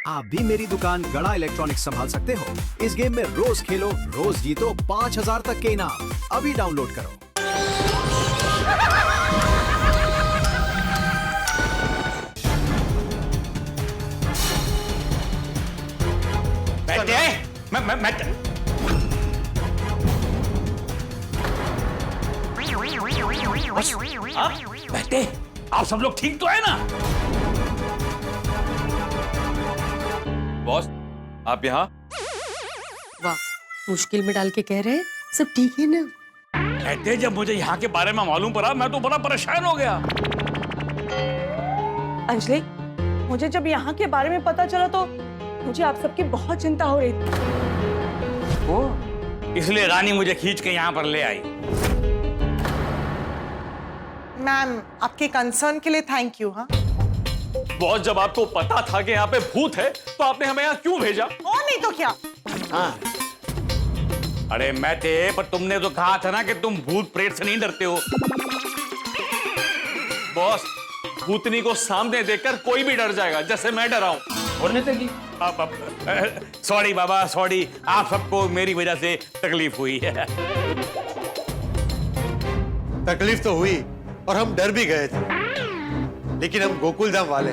आप भी मेरी दुकान गड़ा इलेक्ट्रॉनिक्स संभाल सकते हो। इस गेम में रोज खेलो, रोज जीतो 5000 तक के इनाम। अभी डाउनलोड करो। बैठे, आप सब लोग ठीक तो है ना? बॉस, आप यहाँ? वाह, मुश्किल में डाल के कह रहे हैं सब ठीक है ना? कहते जब मुझे यहाँ के बारे में मालूम पड़ा मैं तो बड़ा परेशान हो गया। अंजलि, मुझे जब यहाँ के बारे में पता चला तो मुझे आप सबकी बहुत चिंता हो रही थी। ओ, इसलिए रानी मुझे खींच के यहाँ पर ले आई। मैम, आपके कंसर्न के लिए थैंक यू। हाँ बॉस, जब आपको पता था कि यहाँ पे भूत है तो आपने हमें यहाँ क्यों भेजा? और नहीं तो क्या। हाँ। अरे मैं थे, पर तुमने तो कहा था ना कि तुम भूत प्रेत से नहीं डरते हो। बॉस, भूतनी को सामने देखकर कोई भी डर जाएगा, जैसे मैं डरा हूं। बोलने तक सॉरी बाबा, सॉरी, आप सबको मेरी वजह से तकलीफ हुई है। तकलीफ तो हुई और हम डर भी गए थे, लेकिन हम गोकुलधाम वाले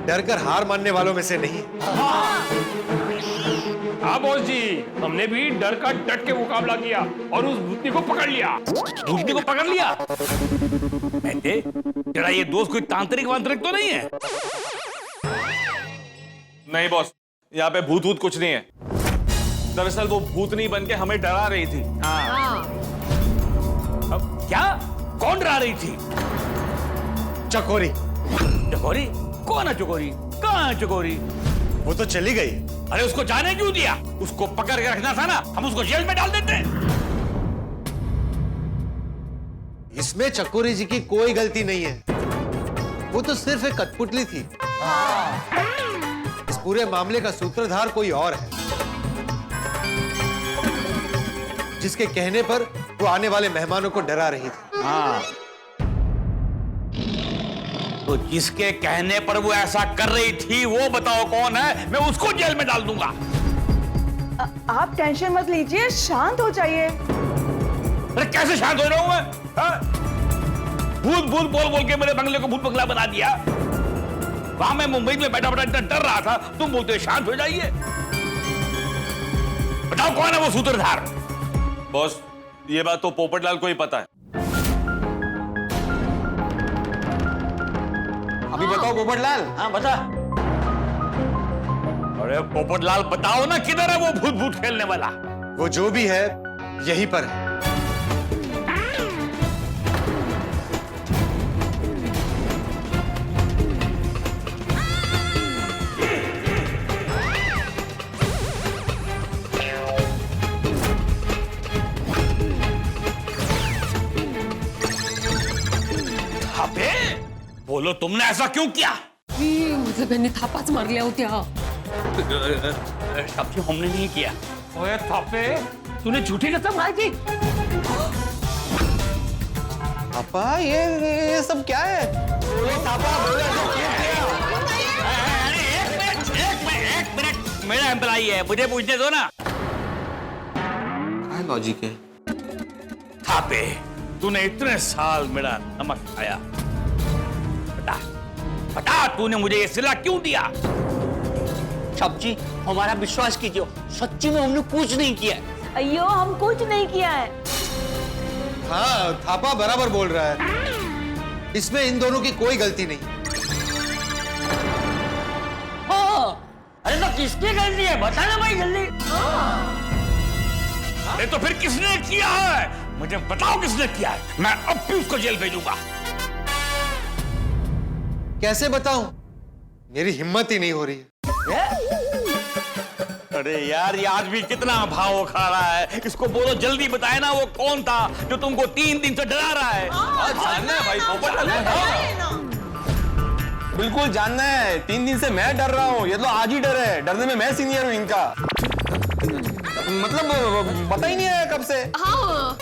डर कर हार मानने वालों में से नहीं। हाँ बॉस जी, हमने भी डर का डट के मुकाबला किया और उस भूतनी को पकड़ लिया। भूतनी को पकड़ लिया? कहते तेरा ये दोस्त कोई तांत्रिक वांत्रिक तो नहीं है? नहीं बॉस, यहाँ पे भूत भूत कुछ नहीं है। दरअसल वो भूतनी बन के हमें डरा रही थी। हाँ। अब क्या? कौन डरा रही थी? चकोरी। चकोरी? कौन है चकोरी? कहाँ है चकोरी? वो तो चली गई। अरे उसको जाने क्यों दिया? उसको पकड़ के रखना था ना, हम उसको जेल में डाल देते। इसमें चकोरी जी की कोई गलती नहीं है, वो तो सिर्फ एक कठपुतली थी। इस पूरे मामले का सूत्रधार कोई और है, जिसके कहने पर वो आने वाले मेहमानों को डरा रही थी। हाँ, तो जिसके कहने पर वो ऐसा कर रही थी वो बताओ कौन है, मैं उसको जेल में डाल दूंगा। आप टेंशन मत लीजिए, शांत हो जाइए। अरे कैसे शांत हो रहा हूं मैं? हाँ? भूत भूत बोल बोल के मेरे बंगले को भूत बंगला बना दिया। वहां मैं मुंबई में बैठा बैठा इतना डर रहा था, तुम बोलते हो शांत हो जाइए। बताओ कौन है वो सूत्रधार? बॉस, ये बात तो पोपटलाल को ही पता है। अभी बताओ पोपटलाल। हाँ बता। अरे पोपटलाल बताओ ना, किधर है वो भूत भूत खेलने वाला? वो जो भी है यहीं पर है। अबे बोलो, तुमने ऐसा क्यों किया? मतलब मैंने थापाच मारल्या होत्या। सब्जी हमने नहीं किया। ओए थापे, तूने झूठी कसम खाई थी? पापा, ये सब क्या है? एक मिनट, मेरा एम्प्लॉई है, मुझे पूछने दो ना। लॉजिक है। थापे, तूने इतने साल मेरा नमक खाया, बता बता, तूने मुझे ये सिला क्यों दिया? साहब जी, हमारा विश्वास कीजिए, सच्ची में हमने कुछ नहीं किया है। अयो, हम कुछ नहीं किया है। हाँ, थापा बराबर बोल रहा है, इसमें इन दोनों की कोई गलती नहीं। हाँ, अरे तो किसकी गलती है, बताना भाई जल्दी। अरे तो फिर किसने किया है? मुझे बताओ किसने किया है, मैं अब भी उसको जेल भेजूंगा। कैसे बताऊं? मेरी हिम्मत ही नहीं हो रही है। अरे यार, ये आदमी कितना भाव खा रहा है, इसको बोलो जल्दी बताए ना वो कौन था जो तुमको 3 दिन से डरा रहा है। जानना है भाई, पोपटलाल। बिल्कुल जानना है, 3 दिन से मैं डर रहा हूँ, ये तो आज ही डर है। डरने में मैं सीनियर हूँ इनका। मतलब पता ही नहीं है कब से। हाँ।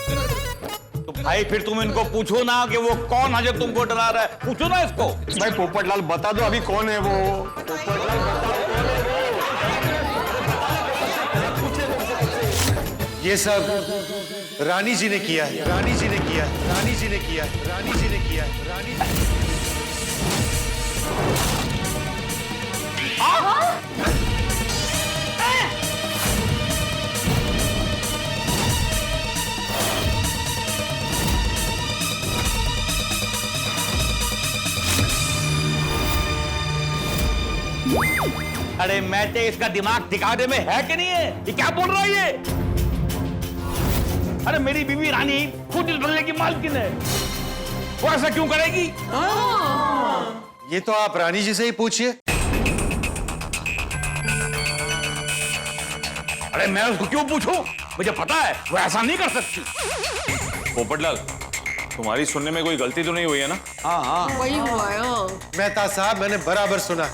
तो भाई फिर तुम इनको पूछो ना कि वो कौन है जो तुमको डरा रहा है, पूछो ना इसको। भाई पोपटलाल बता दो अभी कौन है वो। पोपटलाल ये सब रानी जी ने किया है, रानी जी ने किया है, रानी जी ने किया है, रानी जी ने किया है, रानी जी। अरे मैं तो इसका दिमाग दिखाने में है कि नहीं है? ये क्या बोल रहा है ये? अरे मेरी बीवी रानी खुद इस बंगले की मालकिन है, वो ऐसा क्यों करेगी? ये तो आप रानी जी से ही पूछिए। अरे मैं उसको क्यों पूछूं? मुझे पता है वो ऐसा नहीं कर सकती। पोपटलाल, तुम्हारी सुनने में कोई गलती तो नहीं हुई है ना? वही हुआ है। मेहता साहब, मैंने बराबर सुना,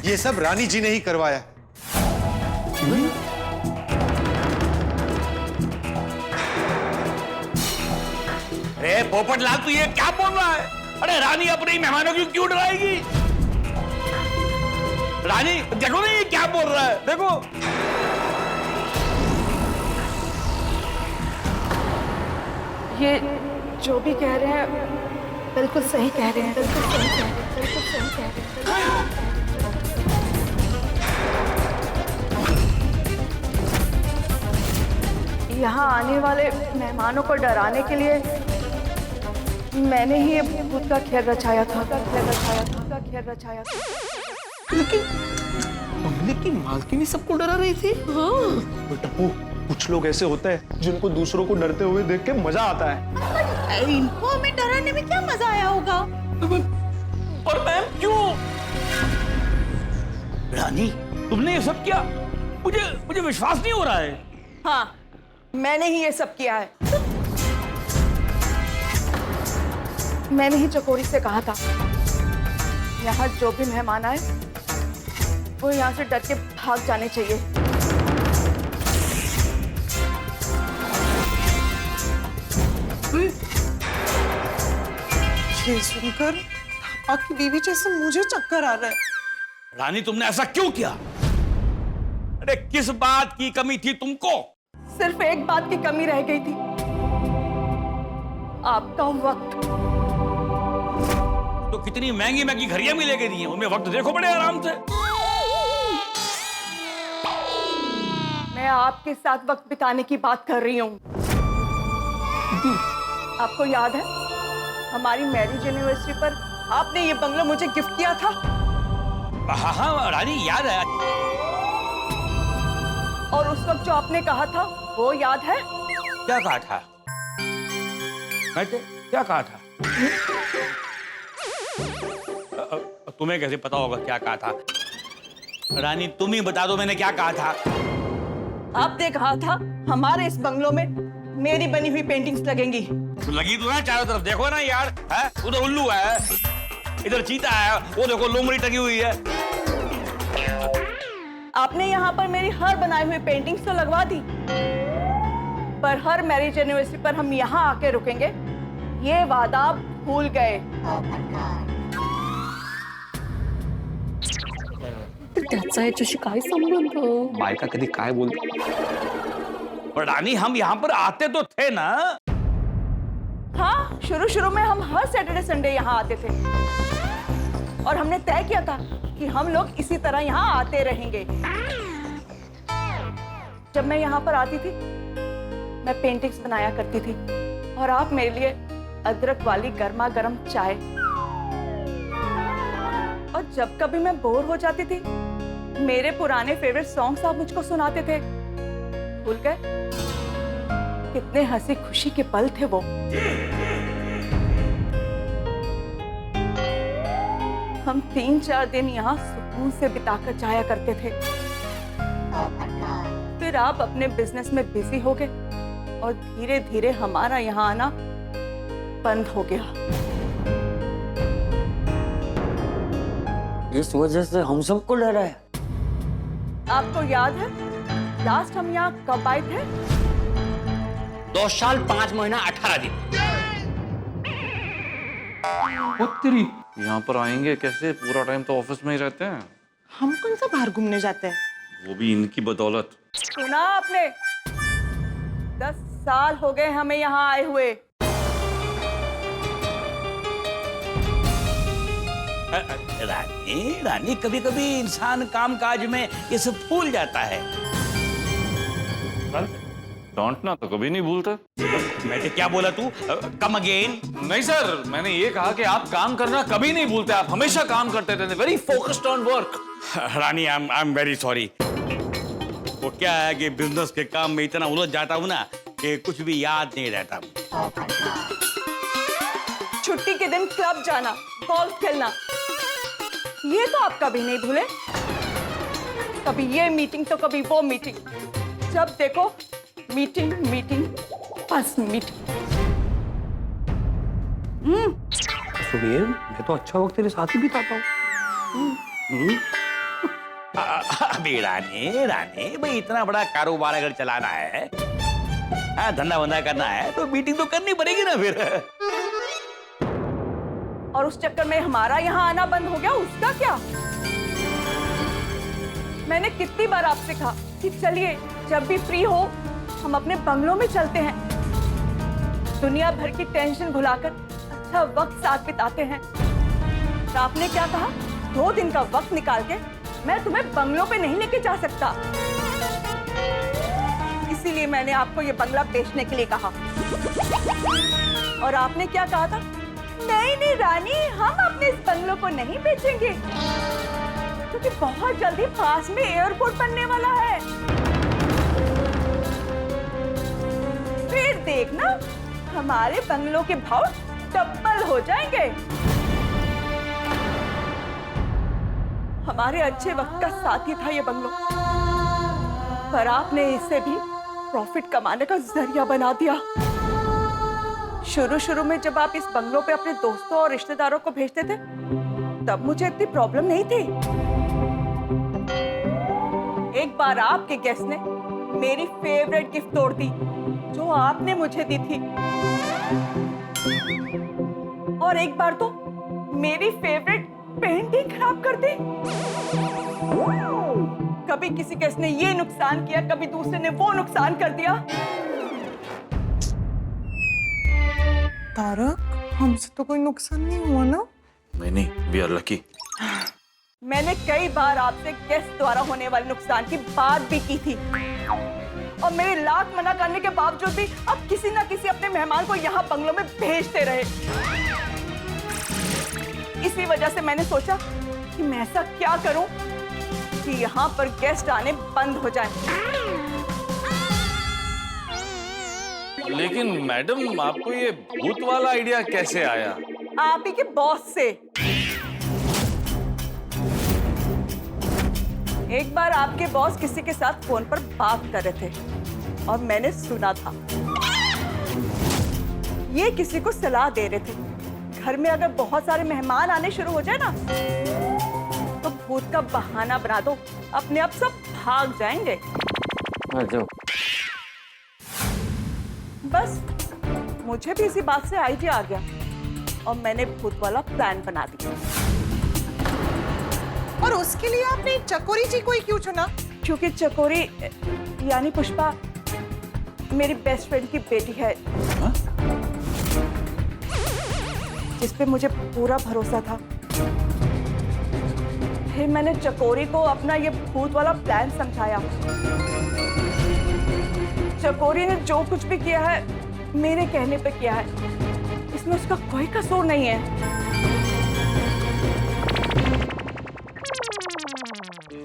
ये सब रानी जी ने ही करवाया। अरे पोपटलाल, तू ये क्या बोल रहा है? अरे रानी अपने ही मेहमानों को क्यों डराएगी? रानी देखो ना ये क्या बोल रहा है, देखो। ये जो भी कह रहे हैं बिल्कुल सही कह रहे हैं, बिल्कुल सही कह रहे हैं, बिल्कुल सही कह रहे हैं। यहाँ आने वाले मेहमानों को डराने के लिए मैंने ही ये भूत का खेल रचाया था, खेल रचाया था। बंगले की मालकिन सबको डरा रही थी। टप्पू, कुछ लोग ऐसे होते हैं जिनको दूसरों को डरते हुए देख के मजा आता है। इनको हमें डराने में क्या मजा आया होगा? और मैम क्यों? रानी, तुमने ये सब किया? मुझे विश्वास नहीं हो रहा है। हाँ, मैंने ही ये सब किया है। मैंने ही चकोरी से कहा था यहाँ जो भी मेहमान आए वो यहाँ से डर के भाग जाने चाहिए। ये सुनकर आपकी बीवी जैसे मुझे चक्कर आ रहा है। रानी, तुमने ऐसा क्यों किया? अरे किस बात की कमी थी तुमको? सिर्फ एक बात की कमी रह गई थी, आपका वक्त। तो कितनी महंगी महंगी घड़ियां भी लेके दी हैं, उनमें वक्त देखो बड़े आराम से। मैं आपके साथ वक्त बिताने की बात कर रही हूँ। आपको याद है हमारी मैरिज एनिवर्सरी पर आपने ये बंगला मुझे गिफ्ट किया था? हाँ हाँ रानी, याद है। और उस वक्त जो आपने कहा था वो याद है? क्या कहा था? क्या कहा था? तुम्हें कैसे पता होगा क्या कहा था? रानी, तुम ही बता दो मैंने क्या कहा था। आपने कहा था हमारे इस बंगलों में मेरी बनी हुई पेंटिंग्स लगेंगी। तो लगी तो ना चारों तरफ, देखो ना यार। है उधर उल्लू है, इधर चीता है, वो देखो लोमड़ी टंगी हुई है। आपने यहाँ पर मेरी हर बनाई हुई पेंटिंग्स तो लगवा दी, पर हर मैरिज एनिवर्सरी पर हम यहाँ आके रुकेंगे ये वादा आप भूल गए। त्याचा याच्याशी काय संबंध? बायका कधी काय बोलते? पर रानी, हम यहाँ पर आते तो थे ना? हाँ, शुरू में हम हर सैटरडे संडे यहाँ आते थे और हमने तय किया था कि हम लोग इसी तरह यहाँ आते रहेंगे। जब मैं यहाँ पर आती थी मैं पेंटिंग्स बनाया करती थी और आप मेरे लिए अदरक वाली गर्मा गर्म चाय। और जब कभी मैं बोर हो जाती थी मेरे पुराने फेवरेट सॉन्ग्स आप मुझको सुनाते थे। भूल गए? कितने हंसी खुशी के पल थे वो। हम 3-4 दिन यहाँ सुकून से बिताकर जाया करते थे। फिर आप अपने बिजनेस में बिजी हो गए और धीरे धीरे हमारा यहाँ आना बंद हो गया। इस वजह से हम सबको डरा है। आपको याद है लास्ट हम यहाँ कब आए थे? 2 साल 5 महीना 18 दिन। यहाँ पर आएंगे कैसे? पूरा टाइम तो ऑफिस में ही रहते हैं। हम कौन सा बाहर घूमने जाते हैं? वो भी इनकी बदौलत। सुना आपने? 10 साल हो गए हमें यहाँ आए हुए। रानी रानी, कभी कभी इंसान काम काज में ये सब भूल जाता है। डांटना तो कभी नहीं भूलता। मैं क्या बोला तू? Come again. नहीं सर, मैंने ये कहा कि आप काम करना कभी नहीं भूलते, आप हमेशा काम करते थे, very focused on work. Rani, I am very sorry. वो क्या है कि बिजनेस के काम में इतना उलझ जाता हूँ ना कि कुछ भी याद नहीं रहता। छुट्टी के दिन क्लब जाना, गोल्फ खेलना, ये तो आप कभी नहीं भूले। कभी ये मीटिंग तो कभी वो मीटिंग, जब देखो मीटिंग मीटिंग बस मीटिंग। सुनिए, मैं तो अच्छा वक्त तेरे साथ ही बिताता हूँ। अभी रानी रानी भाई, इतना बड़ा कारोबार अगर चलाना है, धंधा वंधा करना है, तो मीटिंग तो करनी पड़ेगी ना फिर। और उस चक्कर में हमारा यहाँ आना बंद हो गया, उसका क्या? मैंने कितनी बार आपसे कहा कि चलिए जब भी फ्री हो हम अपने बंगलों में चलते हैं, दुनिया भर की टेंशन भुलाकर अच्छा वक्त साथ बिताते हैं। तो आपने क्या कहा? 2 दिन का वक्त निकाल के मैं तुम्हें बंगलों पे नहीं लेके जा सकता, इसीलिए मैंने आपको ये बंगला बेचने के लिए कहा। और आपने क्या कहा था? नहीं नहीं रानी, हम अपने इस बंगलों को नहीं बेचेंगे, क्योंकि बहुत जल्दी पास में एयरपोर्ट बनने वाला है। फिर देखना हमारे बंगलों के भाव डबल हो जाएंगे। हमारे अच्छे वक्त का साथी था ये बंगलो, पर आपने इसे भी प्रॉफिट कमाने का जरिया बना दिया। शुरू में जब आप इस बंगलों पे अपने दोस्तों और रिश्तेदारों को भेजते थे, तब मुझे इतनी प्रॉब्लम नहीं थी। एक बार आपके गेस्ट ने मेरी फेवरेट गिफ्ट तोड़ दी, जो आपने मुझे दी थी। और एक बार तो मेरी फेवरेट पेंटिंग खराब कर दी। कभी किसी गेस्ट ने ये नुकसान किया, कभी दूसरे ने वो नुकसान कर दिया। तारक, हमसे तो कोई नुकसान नहीं हुआ ना? नहीं, वी आर लकी। मैंने कई बार आपसे गेस्ट द्वारा होने वाले नुकसान की बात भी की थी, और मेरे लाख मना करने के बावजूद भी आप किसी ना किसी अपने मेहमान को यहाँ बंगलों में भेजते रहे। इसी वजह से मैंने सोचा कि मैं ऐसा क्या करूं कि यहाँ पर गेस्ट आने बंद हो जाएं। लेकिन मैडम, आपको ये भूत वाला आइडिया कैसे आया? आप ही के बॉस से। एक बार आपके बॉस किसी के साथ फोन पर बात कर रहे थे और मैंने सुना था। ये किसी को सलाह दे रहे थे, घर में अगर बहुत सारे मेहमान आने शुरू हो जाए ना, तो भूत का बहाना बना दो, अपने आप सब भाग जाएंगे। बस मुझे भी इसी बात से आइडिया आ गया और मैंने भूत वाला प्लान बना दिया। और उसके लिए आपने चकोरी जी को ही क्यों चुना? क्योंकि चकोरी यानी पुष्पा मेरी बेस्ट फ्रेंड की बेटी है, जिस पे मुझे पूरा भरोसा था। फिर मैंने चकोरी को अपना ये भूत वाला प्लान समझाया। चकोरी ने जो कुछ भी किया है मेरे कहने पे किया है, इसमें उसका कोई कसूर नहीं है।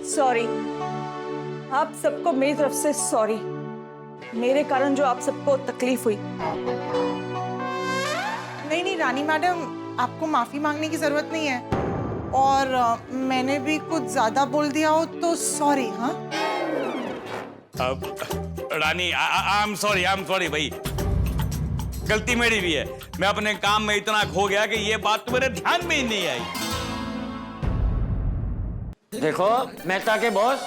सॉरी, आप सबको मेरी तरफ से सॉरी, मेरे कारण जो आप सबको तकलीफ हुई। नहीं रानी मैडम, आपको माफी मांगने की जरूरत नहीं है, और मैंने भी कुछ ज्यादा बोल दिया हो तो सॉरी। हाँ रानी, आई एम सॉरी भाई, गलती मेरी भी है। मैं अपने काम में इतना खो गया कि ये बात तो मेरे ध्यान में ही नहीं आई। देखो मेहता के बॉस,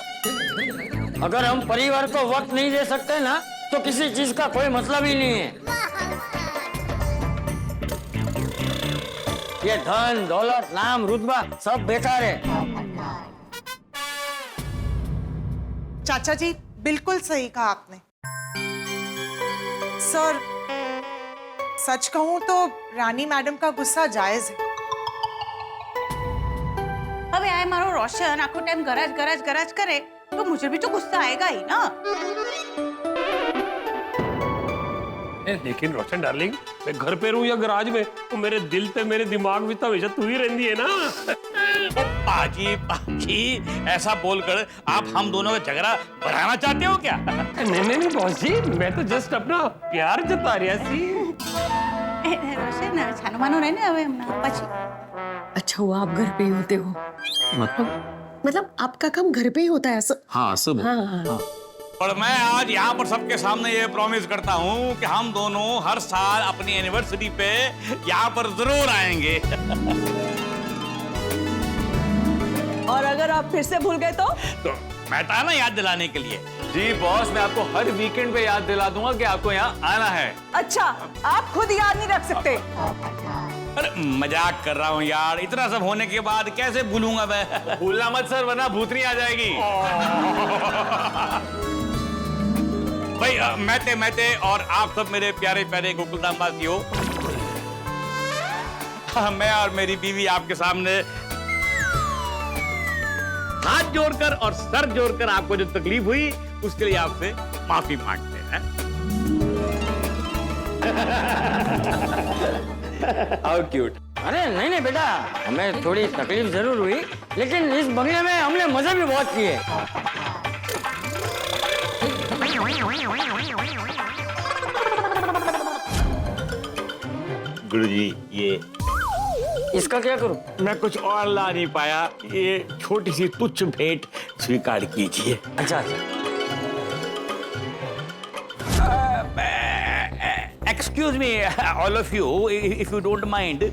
अगर हम परिवार को वक्त नहीं दे सकते ना, तो किसी चीज का कोई मतलब ही नहीं है। ये धन दौलत नाम रुतबा सब बेकार है। चाचा जी, बिल्कुल सही कहा आपने। सर, सच कहूं तो रानी मैडम का गुस्सा जायज है। હવે આ મારો રોશન આખો ટાઈમ ગરાજ ગરાજ ગરાજ કરે તો મુझे भी तो गुस्सा आएगा ही ना। लेकिन रोशन डार्लिंग, मैं घर पे रहूं या गराज में तो मेरे दिल पे मेरे दिमाग में तो हमेशा तू ही रहती है ना। पाजी पाजी, ऐसा बोलकर आप हम दोनों का झगड़ा बढ़ाना चाहते हो क्या? नहीं नहीं नहीं बॉस जी, मैं तो जस्ट अपना प्यार जता रहा सी। રોશન છાનો માનો રહે ને હવે હમણાં પછી। अच्छा हुआ आप घर पे ही होते हो। मतलब आपका काम घर पे ही होता है ऐसा? हाँ सब हाँ। और मैं आज यहाँ पर सबके सामने ये प्रॉमिस करता हूँ कि हम दोनों हर साल अपनी एनिवर्सरी पे यहाँ पर जरूर आएंगे। और अगर आप फिर से भूल गए तो मैं था ना याद दिलाने के लिए। जी बॉस, मैं आपको हर वीकेंड पे याद दिला दूंगा कि आपको यहाँ आना है। अच्छा, आप खुद याद नहीं रख सकते। अरे मजाक कर रहा हूँ यार, इतना सब होने के बाद कैसे भूलूंगा मैं? भूलना मत सर, वरना भूतनी आ जाएगी। भाई मैते और आप सब मेरे प्यारे प्यारे गोकुलधाम वासियों, मैं और मेरी बीवी आपके सामने हाथ जोड़कर और सर जोड़कर आपको जो तकलीफ हुई उसके लिए आपसे माफी मांगते हैं। How cute. अरे नहीं नहीं बेटा, हमें थोड़ी तकलीफ जरूर हुई, लेकिन इस बंगले में हमने मजे भी बहुत किए। गुरुजी, ये इसका क्या करूं? मैं कुछ और ला नहीं पाया, ये छोटी सी तुच्छ भेंट स्वीकार कीजिए। अच्छा excuse me all of you, if you don't mind,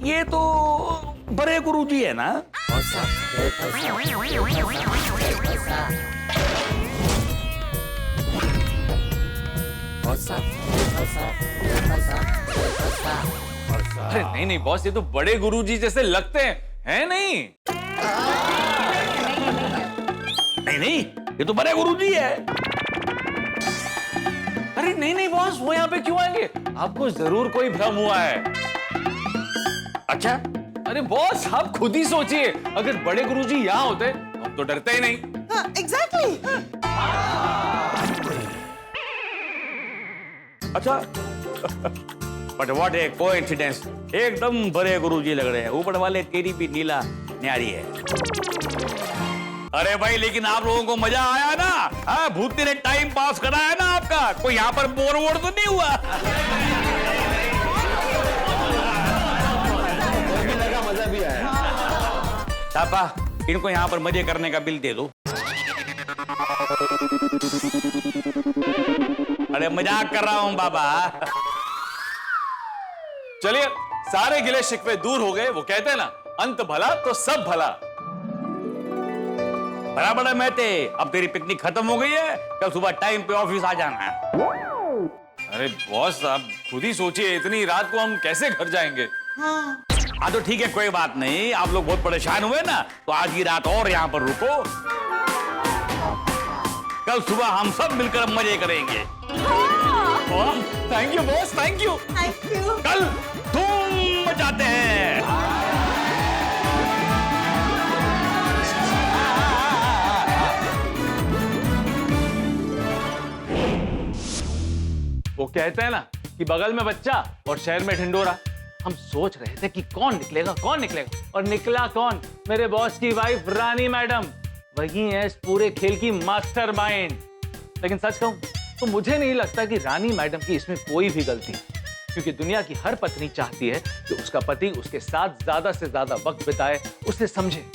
ये तो बड़े गुरुजी है ना? अरे नहीं नहीं बॉस, ये तो बड़े गुरुजी जैसे लगते हैं नहीं? नहीं, ये तो बड़े गुरुजी है। अरे नहीं नहीं बॉस, वो यहाँ पे क्यों आएंगे? आपको जरूर कोई भ्रम हुआ है। अच्छा, अरे बॉस, आप खुद ही सोचिए, अगर बड़े गुरुजी यहाँ होते हम तो डरते ही नहीं। हाँ, एग्जैक्टली। अच्छा, बट व्हाट ए कोइंसिडेंस, एकदम बड़े गुरुजी लग रहे हैं। ऊपर वाले तेरी भी नीला न्यारी है। अरे भाई, लेकिन आप लोगों को मजा आया ना? हाँ, भूतनी ने टाइम पास कराया ना आपका? कोई यहाँ पर बोर वोर तो नहीं हुआ? मजा भी आया। पापा, इनको यहाँ पर मजे करने का बिल दे दो। अरे मजाक कर रहा हूँ बाबा। चलिए, सारे गिले शिकवे दूर हो गए। वो कहते हैं ना, अंत भला तो सब भला। बराबर है मैते, अब तेरी पिकनिक खत्म हो गई है, कल सुबह टाइम पे ऑफिस आ जाना है। अरे बॉस, आप खुद ही सोचिए, इतनी रात को हम कैसे घर जाएंगे? हाँ तो ठीक है, कोई बात नहीं। आप लोग बहुत परेशान हुए ना, तो आज की रात और यहाँ पर रुको। कल सुबह हम सब मिलकर मजे करेंगे। Thank you boss, thank you. कल धूम मचाते हैं। वो कहते हैं ना कि बगल में बच्चा और शहर में ढिंडोरा। हम सोच रहे थे कि कौन निकलेगा, और निकला कौन? मेरे बॉस की वाइफ रानी मैडम। वही है इस पूरे खेल की मास्टरमाइंड। लेकिन सच कहूं तो मुझे नहीं लगता कि रानी मैडम की इसमें कोई भी गलती है, क्योंकि दुनिया की हर पत्नी चाहती है कि उसका पति उसके साथ ज्यादा से ज्यादा वक्त बिताए, उसे समझे।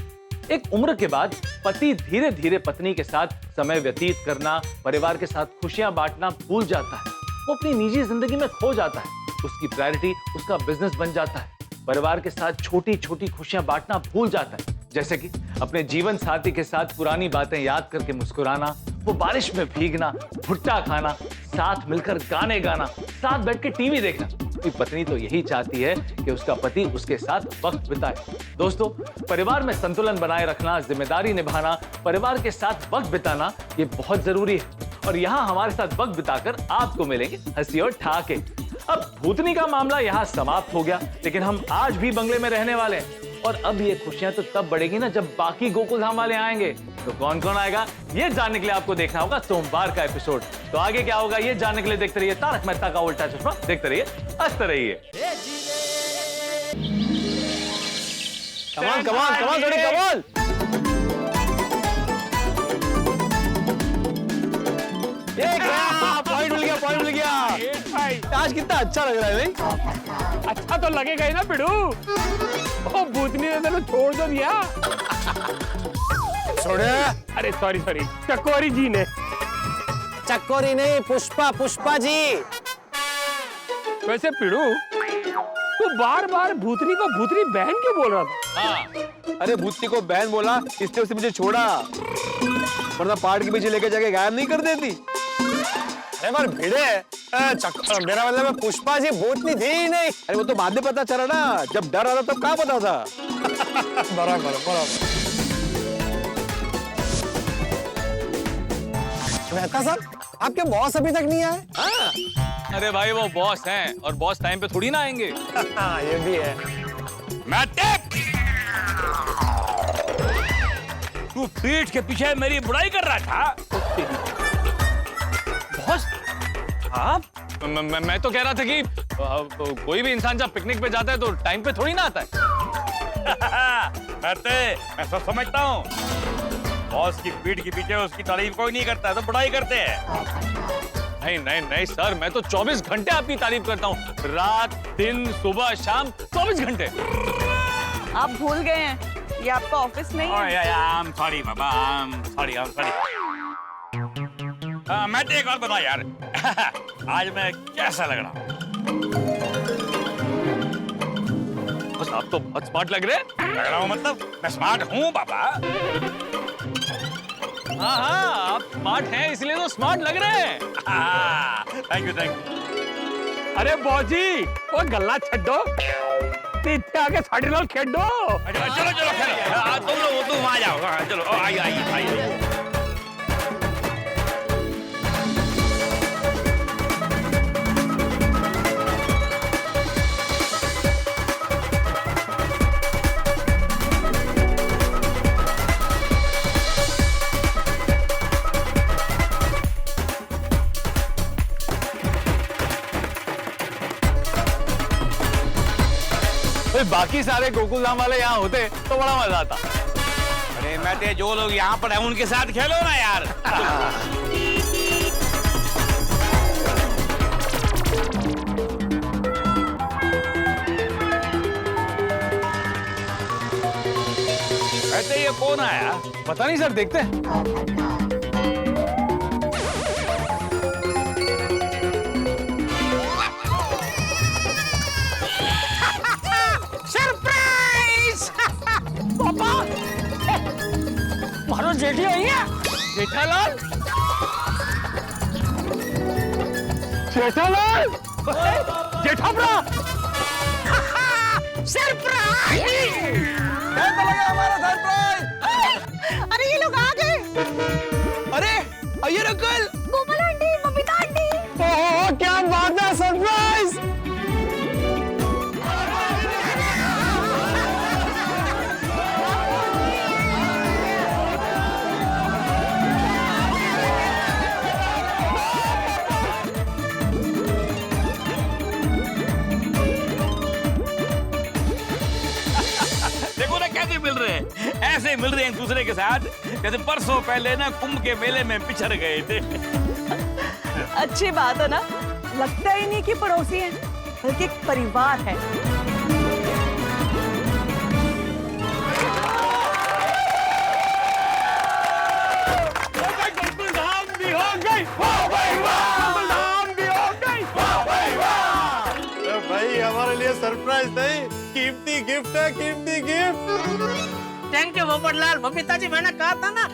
एक उम्र के बाद पति धीरे धीरे पत्नी के साथ समय व्यतीत करना, परिवार के साथ खुशियां बांटना भूल जाता है। वो अपनी निजी जिंदगी में खो जाता है। उसकी प्रायोरिटी उसका बिजनेस बन जाता है। परिवार के साथ छोटी छोटी खुशियां बांटना भूल जाता है, जैसे कि अपने जीवन साथी के साथ पुरानी बातें याद करके मुस्कुराना, वो बारिश में भीगना, भुट्टा खाना, साथ मिलकर गाने गाना, साथ बैठ के टीवी देखना। कोई पत्नी तो यही चाहती है कि उसका पति उसके साथ वक्त बिताए। दोस्तों, परिवार में संतुलन बनाए रखना, जिम्मेदारी निभाना, परिवार के साथ वक्त बिताना, ये बहुत जरूरी है। और यहाँ हमारे साथ वक्त बिताकर आपको मिलेंगे हंसी और ठहाके। अब भूतनी का मामला यहाँ समाप्त हो गया, लेकिन हम आज भी बंगले में रहने वाले हैं। और अब ये खुशियां तो तब बढ़ेगी ना जब बाकी गोकुल धाम वाले आएंगे। तो कौन कौन आएगा ये जानने के लिए आपको देखना होगा सोमवार का एपिसोड। तो आगे क्या होगा ये जानने के लिए देखते रहिए तारक मेहता का उल्टा चश्मा। देखते रहिए, हंसते रहिए। कमाल कमाल कमाल जोड़ी कमाल। पॉइंट मिल गया, पॉइंट मिल गया। आज कितना अच्छा लग रहा है नहीं? अच्छा तो लगेगा ही ना पिड़ू। ओ भूतनी ने तेरे छोड़ दो दिया। छोड़े? अरे सॉरी सॉरी, चकोरी जी ने। चकोरी नहीं, पुष्पा, पुष्पा जी। वैसे पिड़ू तू बार बार भूतनी को भूतनी बहन क्यों बोल रहा था? हाँ। अरे भूतनी को बहन बोला इसलिए उसने मुझे छोड़ा, वरना पहाड़ के पीछे लेके जाके गायब नहीं कर देती। अरे पर भिड़े, मेरा मतलब है पुष्पा जी भूतनी थी ही नहीं। अरे वो तो बाद में पता चला ना, जब डर आता तब क्या पता था। बराबर बराबर। मेहता साहब, आपके बॉस अभी तक नहीं आए? हाँ। अरे भाई वो बॉस हैं और बॉस टाइम पे थोड़ी ना आएंगे। ये भी है। तू पीठ के पीछे मेरी बुराई कर रहा था। बॉस आप? मैं तो कह रहा था कि कोई भी इंसान जब पिकनिक पे जाता है तो टाइम पे थोड़ी ना आता है। मैं सब समझता हूँ। बॉस की पीठ के पीछे उसकी तारीफ कोई नहीं करता, तो बुराई करते हैं। नहीं नहीं नहीं सर, मैं तो 24 घंटे आपकी तारीफ करता हूँ, रात दिन सुबह शाम 24 घंटे। आप भूल गए हैं ये आपका ऑफिस नहीं है। I'm sorry Baba, I'm sorry। मैं तो एक और बता यार, आज मैं कैसा लग रहा हूँ? बस आप तो बहुत स्मार्ट लग रहे हूँ, मतलब मैं स्मार्ट हूँ बाबा। हाँ हाँ, आप स्मार्ट हैं इसलिए तो स्मार्ट लग रहे हैं। Thank you. अरे बॉजी वो गल्ला छड्डो, इतने आगे साड़ी लाल खेडो। चलो तुम लोग तुम आ जाओ। चलो आइए। बाकी सारे गोकुल धाम वाले यहाँ होते तो बड़ा मजा आता। अरे मैं जो लोग यहाँ पर हैं उनके साथ खेलो ना यार। वैसे ये कौन आया? पता नहीं सर, देखते हैं। मारो जेठी आई है। जेठालाल, जेठाब्रा, सरप्राइज! कैसा लगा हमारा सरप्राइज? अरे ये लोग आ गए। अरे आइए uncle. Gopal aunty, Babita aunty. Oh क्या बात है, सरप्राइज। मिल रहे हैं, ऐसे मिल रहे हैं एक दूसरे के साथ जैसे परसों पहले ना कुंभ के मेले में पिछड़ गए थे। अच्छी बात है ना, लगता ही नहीं कि पड़ोसी हैं, बल्कि एक परिवार है। भाई हमारे लिए सरप्राइज नहीं, कीमती गिफ्ट है, कीमती gift. Thank you Popatlal. Babita ji, मैंने कहा था ना,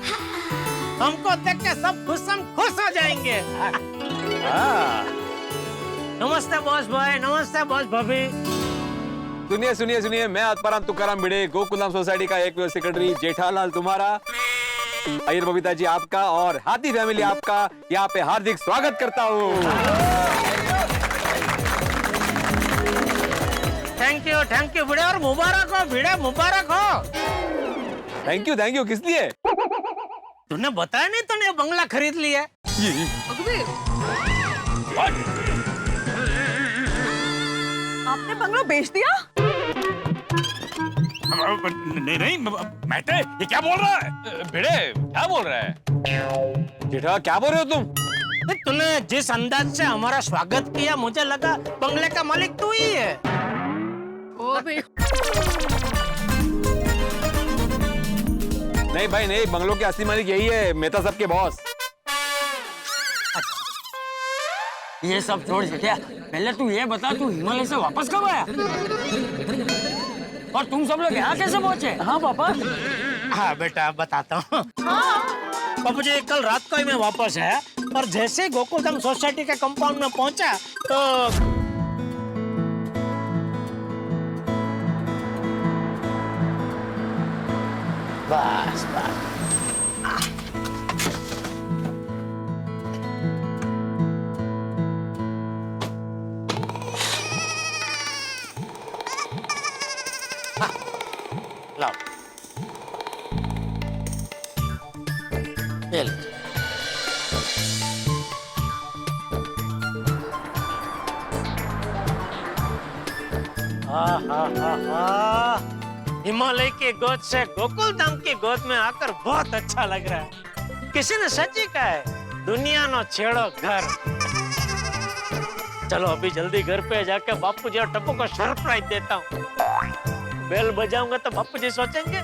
हमको देख के सब खुश हो जाएंगे। नमस्ते बॉस भाई, नमस्ते बॉस भाभी। सुनिए, मैं आत्माराम तुकाराम भिड़े, गोकुलधाम सोसाइटी का एक सेक्रेटरी जेठालाल तुम्हारा अय्यर बबीता जी आपका और हाथी फैमिली आपका यहाँ पे हार्दिक स्वागत करता हूँ। थैंक यू भिड़े, और मुबारक हो भिड़े, मुबारक हो। थैंक यू किस लिए? तूने बताया नहीं तूने बंगला खरीद लिया? आपने बंगला बेच दिया? नहीं मैटे, ये क्या बोल रहा है? भिड़े क्या बोल रहा है? जेठा क्या बोल रहे हो तुम? तूने जिस अंदाज से हमारा स्वागत किया, मुझे लगा बंगले का मालिक तू ही है। नहीं भाई नहीं, बंगलों के असली मालिक यही है, मेहता साहब के बॉस। ये सब छोड़ जेठिया, पहले तू ये बता, तू हिमालय से वापस कब आया? और तुम सब लोग यहाँ कैसे पहुंचे? हाँ पापा। हाँ बेटा बताता हूँ। पापा जी कल रात को ही मैं वापस आया, और जैसे ही गोकुलधाम सोसाइटी के कंपाउंड में पहुंचा तो बस लाओ, ले लो। हिमालय की गोद से गोकुलधाम की गोद में आकर बहुत अच्छा लग रहा है। किसी ने सच ही कहा है, दुनिया नो छेड़ो घर। चलो अभी जल्दी घर पे जाकर बापू जी और टप्पू को सरप्राइज देता हूँ। बेल बजाऊंगा तो बापू जी सोचेंगे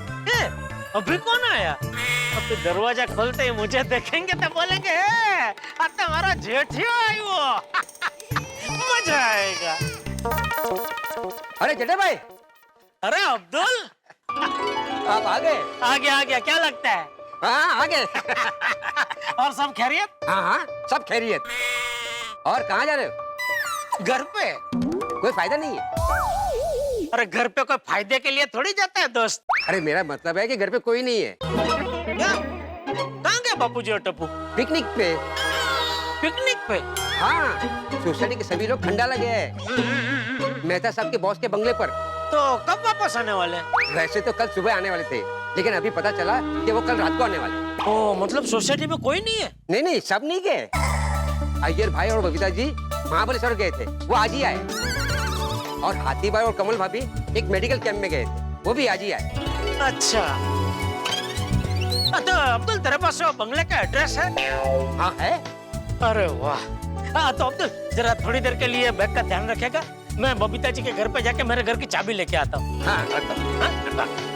अभी कौन आया। अभी दरवाजा खोलते ही मुझे देखेंगे तो बोलेंगे तुम्हारा जेठियो आई वो। मजा आएगा। अरे जेठे भाई, अरे अब्दुल, आप आ गए? आ गया। क्या लगता है? हाँ आ गए। और सब खैरियत? हाँ सब खैरियत। और कहाँ जा रहे हो? घर पे। कोई फायदा नहीं है? अरे घर पे कोई फायदे के लिए थोड़ी जाता है दोस्त। अरे मेरा मतलब है कि घर पे कोई नहीं है। क्या? कहाँ गए बापू जी और टप्पू? पिकनिक पे। पिकनिक पे? हाँ, सोसाइटी के सभी लोग ठंडा लगे हैं मेहता साहब के बॉस के बंगले पर। तो कब वापस आने वाले? वैसे तो कल सुबह आने वाले थे, लेकिन अभी पता चला कि वो कल रात को आने वाले। ओ, मतलब सोसाइटी में कोई नहीं है? नहीं सब नहीं गए। अय्यर भाई और बबीता जी महाबलेश्वर गए थे, वो आज ही आए। और हाथी भाई और कमल भाभी एक मेडिकल कैंप में गए थे, वो भी आज ही आए। अच्छा, तो अब्दुल तेरे पास वो बंगले का एड्रेस है? हाँ है। अरे वाह। हाँ तो अब्दुल जरा थोड़ी देर के लिए बैग का ध्यान रखेगा, मैं बबीता जी के घर पे जाके मेरे घर की चाबी लेके आता हूँ। हाँ रखता हूँ।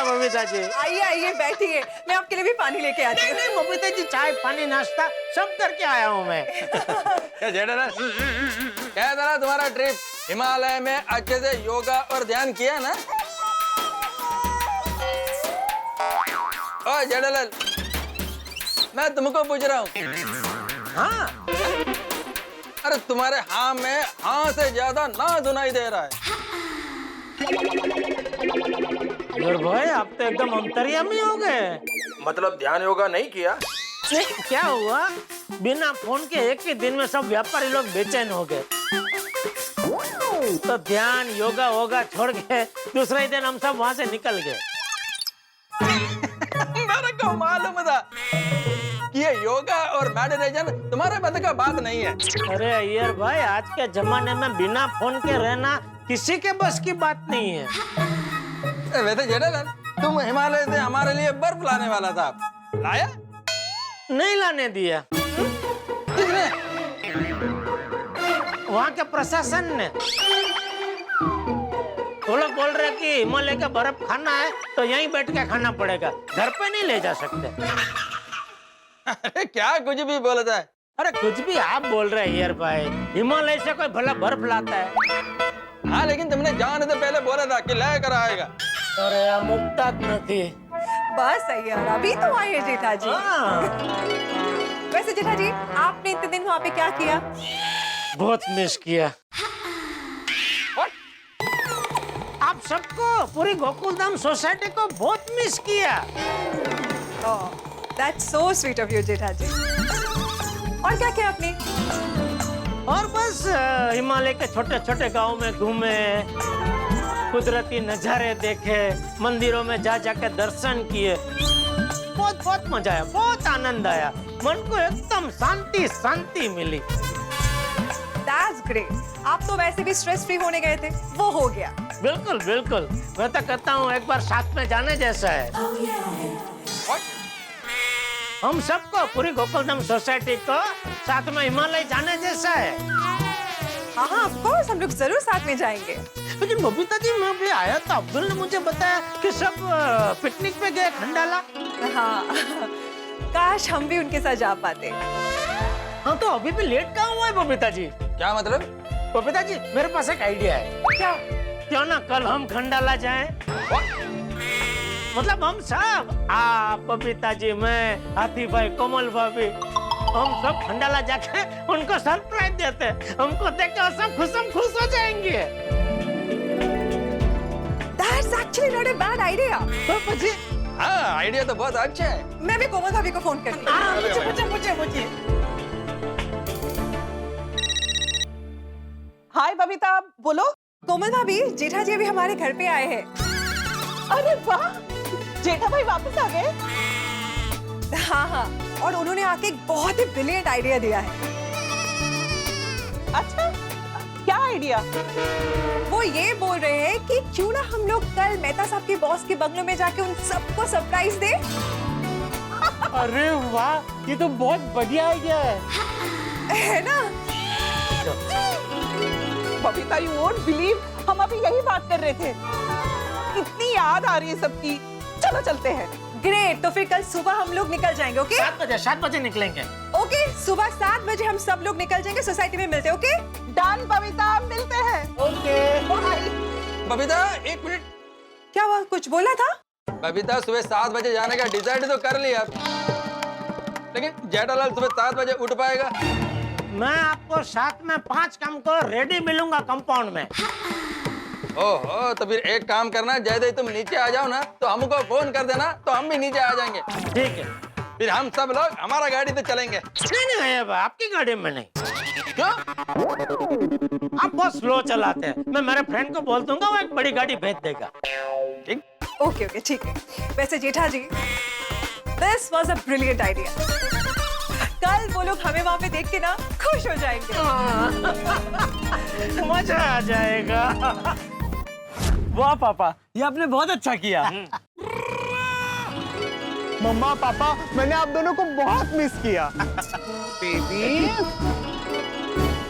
बबीता जी आइए बैठिए, मैं आपके लिए भी पानी लेके आती हूँ। नहीं बबीता जी, चाय पानी नाश्ता सब करके आया हूँ मैं। क्या जेठा था ना तुम्हारा ट्रिप? हिमालय में अच्छे से योगा और ध्यान किया ना? ओ जेठालाल, मैं तुमको पूछ रहा हूँ। हाँ? अरे तुम्हारे हाँ में हाँ से ज्यादा ना सुनाई दे रहा है। अरे भाई आप तो एकदम अंतर्यामी हो गए। मतलब ध्यान योगा नहीं किया? नहीं, क्या हुआ, बिना फोन के एक ही दिन में सब व्यापारी लोग बेचैन हो गए, तो ध्यान योगा होगा छोड़ के दूसरे ही दिन हम सब वहां से निकल गए। मेरे को मालूम था कि ये योगा और मेडिटेशन तुम्हारे बस का बात नहीं है। अरे अय्यर भाई, आज के जमाने में बिना फोन के रहना किसी के बस की बात नहीं है। वैसे जेठालाल, तुम हिमालय से हमारे लिए बर्फ लाने वाला था, लाया? नहीं लाने दिया। किसने? वहाँ के प्रशासन ने। वो लोग बोल रहे कि हिमालय का बर्फ खाना है तो यहीं बैठ के खाना पड़ेगा, घर पे नहीं ले जा सकते। अरे क्या कुछ भी बोलता है। अरे कुछ भी आप बोल रहे हैं यार भाई, हिमालय से कोई भला बर्फ लाता है? हाँ लेकिन तुमने जाने से पहले बोला था कि लेकर आएगा। अरे यार मुफ्तात नहीं। बस यार, अभी तो आए जेठा जी। वैसे जेठा जी, आपने इतने दिन वहाँ पे क्या किया? बहुत मिस किया। आप सबको, पूरी गोकुलधाम सोसाइटी को बहुत मिस किया। That's so sweet of you, जेठा जी। और क्या किया आपने? और बस हिमालय के छोटे छोटे गांव में घूमे, कुदरती नजारे देखे, मंदिरों में जा जाके दर्शन किए। बहुत बहुत मजा आया, बहुत आनंद आया, मन को एकदम शांति शांति मिली। That's great। आप तो वैसे भी स्ट्रेस फ्री होने गए थे, वो हो गया। बिल्कुल बिल्कुल, मैं तो कहता हूँ एक बार साथ में जाने जैसा है। हम सबको, पूरी गोकुलधाम सोसाइटी को साथ में हिमालय जाने जैसा है। हाँ हाँ, ऑफ कोर्स, हम लोग जरूर साथ में जाएंगे। लेकिन बबीता जी, मैं भी आया था, अब्दुल ने मुझे बताया कि सब पिकनिक पे गए खंडाला। हाँ, काश हम भी उनके साथ जा पाते। हाँ, तो अभी भी लेट कहाँ हुआ है बबीता जी? क्या मतलब? बबीता जी, मेरे पास एक आइडिया है। क्या? क्यों ना कल हम खंडाला जाएं? मतलब हम सब, आप, बबीता जी, मैं, हाथी भाई, कोमल भाभी, हम सब खंडाला जाके उनको सरप्राइज देते। हमको देख के सब खुश हो जाएंगे। That's actually not a bad idea। पापा जी, हाँ, आइडिया तो बहुत अच्छा है। मैं भी कोमल भाभी को फोन करती हूँ। हाय बबीता, बोलो। कोमल भाभी, जेठा जी अभी हमारे घर पे आए हैं। अरे वाह, जेठा भाई वापस आ गए? हाँ हाँ, और उन्होंने आके एक बहुत ही ब्रिलियंट आइडिया दिया है। अच्छा, क्या आइडिया? वो ये बोल रहे हैं कि क्यों ना हम लोग कल मेहता साहब के बॉस के बंगलों में जाके उन सबको सरप्राइज दे। अरे वाह, ये तो बहुत बढ़िया आइडिया है ना? बबीता, यू वोंट बिलीव, हम अभी यही बात कर रहे थे। कितनी याद आ रही है सबकी। चलो चलते हैं। ग्रेट, तो फिर कल सुबह हम लोग निकल जाएंगे, ओके? 7 बजे निकलेंगे। ओके, सुबह 7 बजे हम सब लोग निकल जाएंगे, सोसाइटी में मिलते हैं, ओके? डन बबीता, मिलते हैं। Okay, bye. बबीता, एक मिनट। क्या हुआ, कुछ बोला था? बबीता, सुबह 7 बजे जाने का डिसाइड तो कर लिया, लेकिन जेठालाल सुबह 7 बजे उठ पाएगा? मैं आपको साथ में 5 काम को रेडी मिलूंगा कंपाउंड में। ओहो, तो फिर एक काम करना, जैसे ही तुम नीचे आ जाओ ना, तो हमको फोन कर देना, तो हम भी नीचे आ जाएंगे। ठीक है। फिर हम सब लोग हमारा गाड़ी से चलेंगे। नहीं, आपकी गाड़ी में नहीं। क्यों? आप बहुत स्लो चलाते हैं। मैं मेरे फ्रेंड को बोल दूंगा, वो एक बड़ी गाड़ी भेज देगा। ठीक? ओके ओके, ठीक है। वैसे Jetha ji, this was a brilliant idea. कल वो लोग हमें वहाँ पे देख के ना खुश हो जाएंगे। मजा आ जाएगा। वाह पापा, ये आपने बहुत अच्छा किया। मम्मा पापा, मैंने आप दोनों को बहुत मिस किया। बेबी,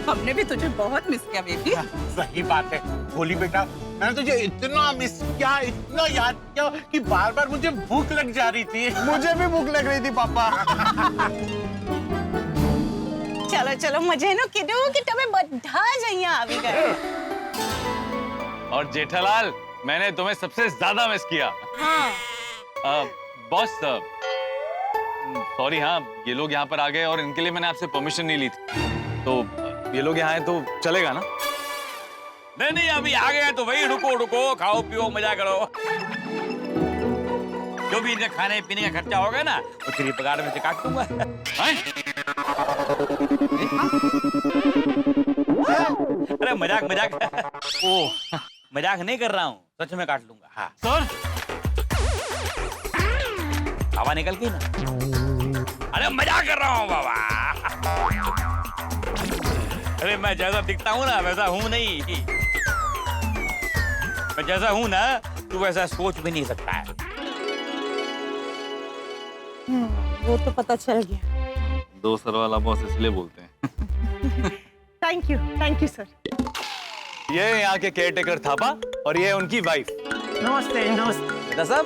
हमने भी तुझे बहुत मिस किया बेबी। सही बात है भोली बेटा, मैंने तुझे इतना मिस किया, इतना याद किया कि बार बार मुझे भूख लग जा रही थी। मुझे भी भूख लग रही थी पापा। चलो चलो, मजे नो कीधुं कि તમે બધા જ અહીંયા આવી ગયા। और जेठालाल, मैंने तुम्हें सबसे ज्यादा मिस किया। हाँ। बॉस, सॉरी, हाँ, ये लोग यहाँ पर आ गए और इनके लिए मैंने आपसे परमिशन नहीं ली थी, तो ये लोग यहाँ आए तो चलेगा ना? नहीं, अभी आ गया तो वही रुको, खाओ पियो, मजा करो। जो भी इनके खाने पीने का खर्चा होगा ना, वो तेरी पगार में से काट दूंगा। अरे मजाक ओ, मजाक नहीं कर रहा हूँ, सच में काट लूंगा। हाँ सर, हवा निकल गई ना। अरे मजाक कर रहा हूँ बाबा। अरे मैं जैसा दिखता हूँ ना, वैसा हूँ नहीं। मैं जैसा हूँ ना, तू वैसा सोच भी नहीं सकता है। वो तो पता चल गया। 2 सर वाला बॉस इसलिए बोलते हैं। Thank you sir. ये यहाँ के केयरटेकर थापा और ये उनकी वाइफ। नमस्ते नमस्ते। बेटा साहब,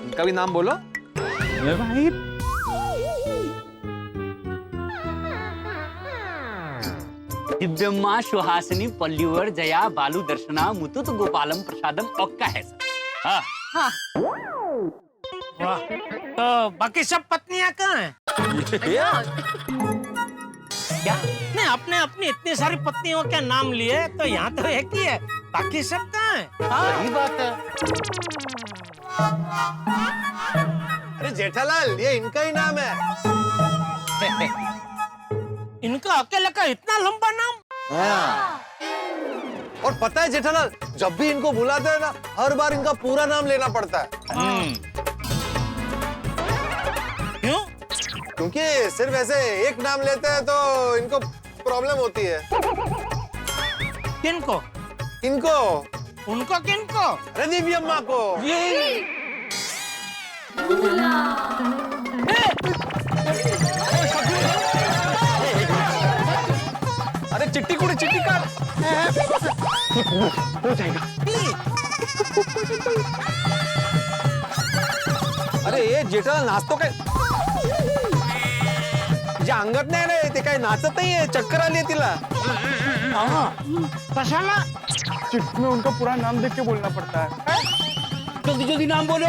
उनका भी नाम बोलो। दिव्यम्मा सुहासिनी पल्लीवर जया बालू दर्शना मुतुत गोपालम प्रसादम ओक्का है सर। हाँ वाह, तो बाकी सब पत्नियां कहाँ हैं? क्या? नहीं, आपने अपनी इतनी सारी पत्नियों के नाम लिए तो यहाँ तो एक ही है, बाकी सब कहाँ हैं? सही बात है। अरे जेठालाल, ये इनका ही नाम है। इनका अकेले का इतना लंबा नाम? हाँ। और पता है जेठालाल, जब भी इनको बुलाते हैं ना, हर बार इनका पूरा नाम लेना पड़ता है। क्यों? क्योंकि सिर्फ ऐसे एक नाम लेते हैं तो इनको प्रॉब्लम होती है। किनको? इनको। उनको किनको? अरे देवी अम्मा को। अरे चिट्टी कुड़ी चिट्टी काट। हो जाएगा। अरे ये जेठालाल नाचतो काय? जे अंगत नाही रे, ते काय नाचत नाहीये, चक्कर आली तिला। कशाला? चिट्ठी में उनका पूरा नाम देख के बोलना पड़ता है। जल्दी जल्दी नाम बोलो।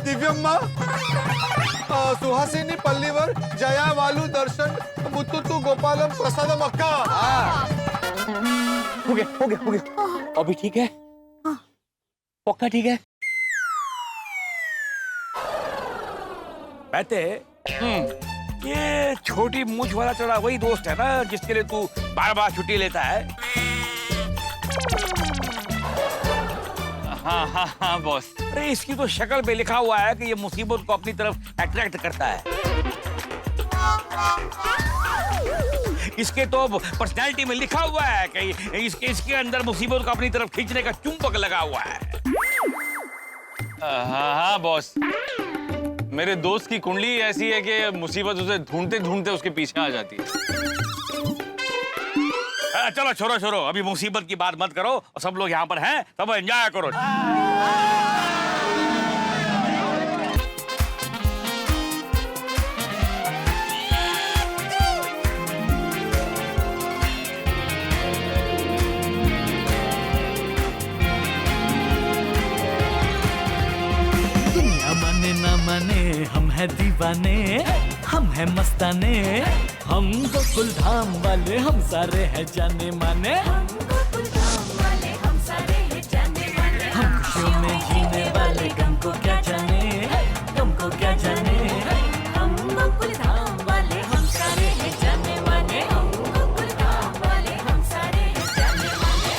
दिव्यम्मा, सुहासिनी पल्लीवर, जया वालू दर्शन, मुत्तुतु गोपालम प्रसादम अक्का। हो गया। अभी ठीक है? पक्का ठीक है? कहते ये छोटी मूछ वाला चढ़ा वही दोस्त है ना जिसके लिए तू बार बार छुट्टी लेता है? हाँ हाँ हाँ बॉस। अरे इसकी तो शक्ल पे लिखा हुआ है कि ये मुसीबत को अपनी तरफ अट्रैक्ट करता है। इसके तो पर्सनैलिटी में लिखा हुआ है कि इसके अंदर मुसीबत को अपनी तरफ खींचने का चुंबक लगा हुआ है। हाँ हाँ बॉस, मेरे दोस्त की कुंडली ऐसी है कि मुसीबत उसे ढूंढते ढूंढते उसके पीछे आ जाती है। चलो छोड़ो, अभी मुसीबत की बात मत करो, और सब लोग यहाँ पर हैं, सब एंजॉय करो। दुनिया माने ना माने, हम हैं दीवाने, हम हैं मस्ताने, हम गोकुल धाम वाले, हम सारे हैं जाने माने। हम खुशियों में जीने वाले, गम को क्या जाने, गम को क्या जाने। हम गोकुल धाम वाले, हम सारे हैं जाने माने। हम गोकुल धाम वाले, हम सारे हैं जाने माने।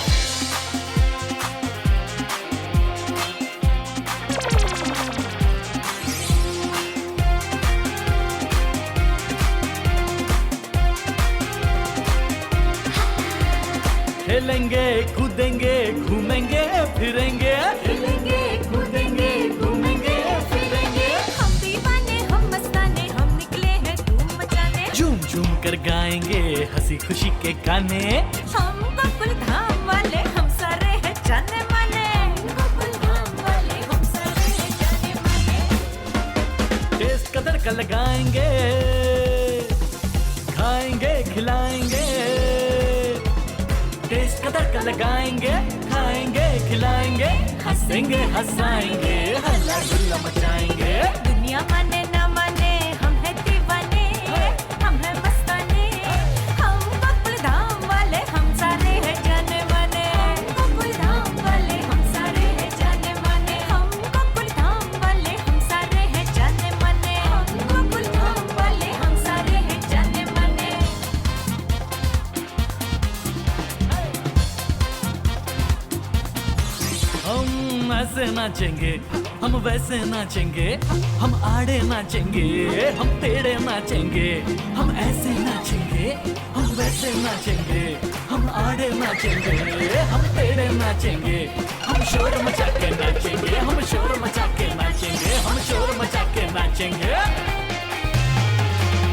खेलेंगे कूदेंगे घूमेंगे फिरेंगे, खेलेंगे कूदेंगे घूमेंगे फिरेंगे। हम दीवाने, हम मस्ताने, हम निकले हैं धूम मचाने। झूम झूम कर गाएंगे हंसी खुशी के गाने। हम गोकुल धाम वाले, हम सारे हैं जाने माने। गोकुल धाम वाले, हम सारे हैं जाने माने। टेस्ट का तड़का लगाएंगे, खाएंगे खिलाएंगे। टेस्ट का तड़का लगाएंगे, खाएंगे खिलाएंगे, हंसेंगे हंसाएंगे, हल्ला गुल्ला मचाएंगे। दुनिया माने ना माने, हम हैं दीवाने, हम हैं मस्ताने। हम गोकुल धाम वाले, हम सारे हैं जाने माने। गोकुल धाम वाले, हम सारे हैं जाने माने। हम गोकुल धाम वाले, हम सारे हैं जाने माने। हम गोकुल धाम वाले, हम सारे हैं जाने माने। हम ऐसे नाचेंगे, हम वैसे नाचेंगे, हम आड़े नाचेंगे, हम टेढ़े नाचेंगे। हम ऐसे नाचेंगे, हम वैसे नाचेंगे, हम आड़े नाचेंगे, हम टेढ़े नाचेंगे। हम शोर मचा के नाचेंगे, हम शोर मचा के नाचेंगे, हम शोर मचा के नाचेंगे।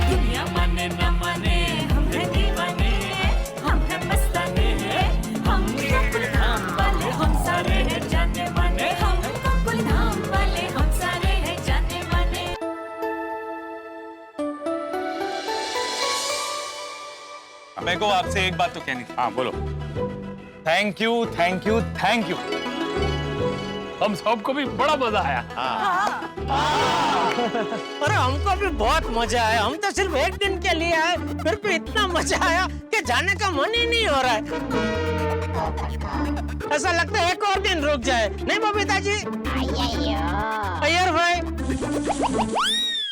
दुनिया माने ना माने, हम हैं दीवाने, हम हैं मस्ताने। हम गोकुल धाम वाले, हम सारे हैं जाने माने। हम गोकुल धाम वाले, हम सारे हैं जाने माने। मेरे को आपसे एक बात तो कहनी थी। हाँ बोलो। Thank you thank you thank you. हम सबको भी बड़ा मजा आया। हाँ। अरे हमको भी बहुत मजा आया। हम तो सिर्फ एक दिन के लिए आए, फिर भी इतना मजा आया कि जाने का मन ही नहीं हो रहा है। ऐसा लगता है एक और दिन रुक जाए, नहीं बबीता जी? अय्यर भाई,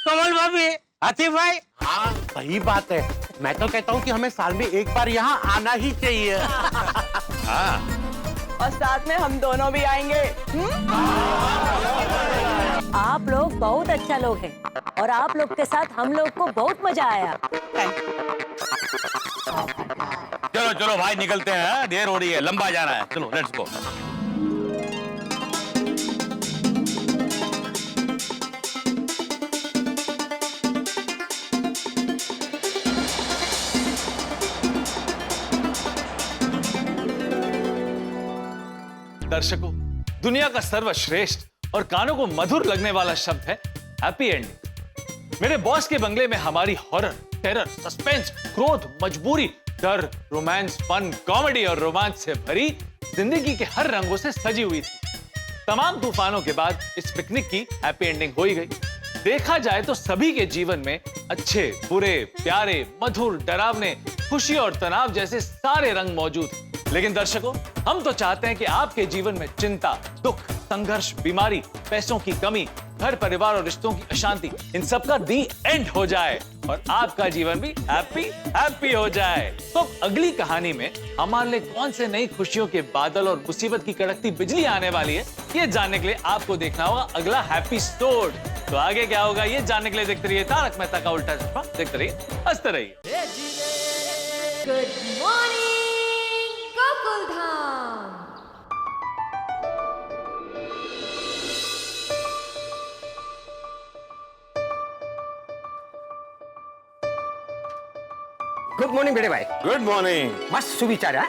कमल भाभी, हाथी भाई। हाँ सही बात है। मैं तो कहता हूँ कि हमें साल में एक बार यहाँ आना ही चाहिए। हाँ और साथ में हम दोनों भी आएंगे। आप लोग बहुत अच्छा लोग हैं और आप लोग के साथ हम लोग को बहुत मजा आया। चलो चलो भाई निकलते हैं, देर हो रही है, लंबा जाना है, चलो लेट्स गो। दर्शकों, दुनिया का सर्वश्रेष्ठ और कानों को मधुर लगने वाला शब्द है हैप्पी एंडिंग। मेरे बॉस के बंगले में हमारी हॉरर, टेरर, सस्पेंस, क्रोध, मजबूरी, डर, रोमांस, फन, कॉमेडी और रोमांच से भरी जिंदगी के हर रंगों से सजी हुई थी। तमाम तूफानों के बाद इस पिकनिक की हैप्पी एंडिंग हो ही गई। देखा जाए तो सभी के जीवन में अच्छे, बुरे, प्यारे, मधुर, डरावने, खुशी और तनाव जैसे सारे रंग मौजूद हैं। लेकिन दर्शकों, हम तो चाहते हैं कि आपके जीवन में चिंता, दुख, संघर्ष, बीमारी, पैसों की कमी, घर परिवार और रिश्तों की अशांति, इन सब का दी एंड हो जाए और आपका जीवन भी हैप्पी हैप्पी हो जाए। तो अगली कहानी में हमारे लिए कौन से नई खुशियों के बादल और मुसीबत की कड़कती बिजली आने वाली है, ये जानने के लिए आपको देखना होगा अगला हैप्पी स्टोर। तो आगे क्या होगा ये जानने के लिए देखते रहिए तारक मेहता का उल्टा चश्मा, देखते रहिए, हंसते रहिए। Good morning Gokuldham. Good morning बेटे भाई। Good morning. मस्त सुविचार है।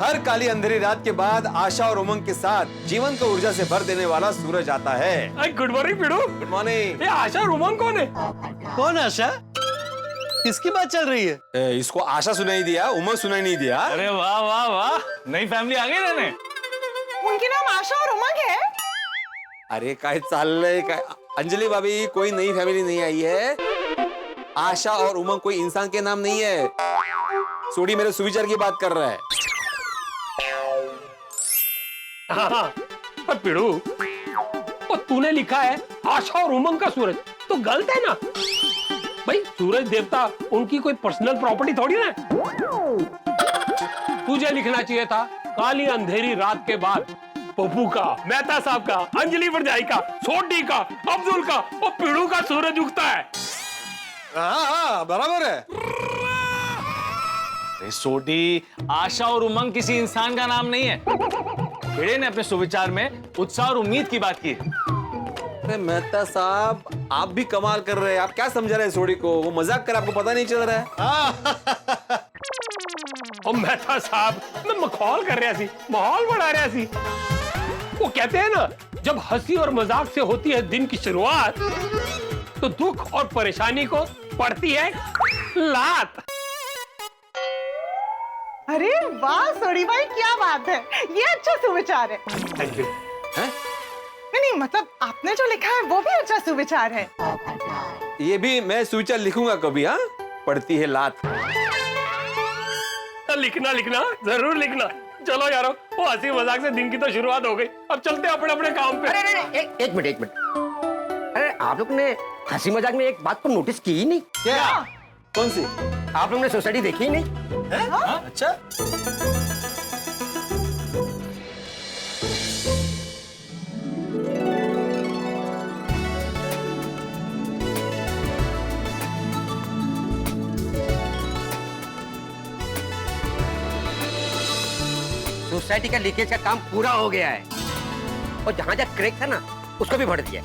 हर काली अंधेरी रात के बाद आशा और उमंग के साथ जीवन को ऊर्जा से भर देने वाला सूरज आता है। Good morning Pidu. Good morning. ये आशा और उमंग कौन है? कौन आशा? किसकी बात चल रही है? इसको आशा सुनाई दिया, उमंग सुनाई नहीं दिया। अरे वाह वाह वाह, नई फैमिली आ गई रहने। उनके नाम आशा और उमंग है? अरे काय चाललंय काय? अंजलि भाभी, कोई नई फैमिली नहीं आई है। आशा और उमंग कोई इंसान के नाम नहीं है। सोडी मेरे सुविचार की बात कर रहा है। हाँ, पर पिड़ू, तो तूने लिखा है आशा और उमंग का सूरज, तो गलत है ना भाई। सूरज देवता उनकी कोई पर्सनल प्रॉपर्टी थोड़ी ना। तुझे लिखना चाहिए था काली अंधेरी रात के बाद पप्पू का, मेहता साहब का, अंजलि भरजाई का, सोडी का, अब्दुल का और पिड़ू का सूरज उगता है। हाँ बराबर है। सोडी, आशा और उमंग किसी इंसान का नाम नहीं है। भिड़े ने अपने सुविचार में उत्साह और उम्मीद की बात की है। अरे मेहता साहब, आप भी कमाल कर रहे हैं। आप क्या समझा रहे हैं सोडी को? वो मजाक कर, आपको पता नहीं चल रहा है। और मेहता साहब, मैं मखौल कर रहा सी, माहौल बढ़ा रहा सी। वो कहते हैं ना, जब हंसी और मजाक से होती है दिन की शुरुआत, तो दुख और परेशानी को पड़ती है लात। अरे वाह सोडी भाई, क्या बात है, ये अच्छा सुविचार है। Thank you. नहीं मतलब आपने जो लिखा है वो भी अच्छा सुविचार है। ये भी मैं सुविचार लिखूंगा कभी। हाँ, पड़ती है लात। लिखना लिखना, जरूर लिखना। चलो यारो, वो हंसी मजाक से दिन की तो शुरुआत हो गई, अब चलते हैं अपने अपने काम पे। अरे एक मिनट। अरे आप लोग ने हंसी मजाक में एक बात को नोटिस की ही नहीं? क्या? कौन सी? आप लोग ने सोसाइटी देखी ही नहीं? अच्छा। सोसाइटी का लीकेज का काम पूरा हो गया है और जहाँ जहाँ क्रैक था ना, उसको भी भर दिया।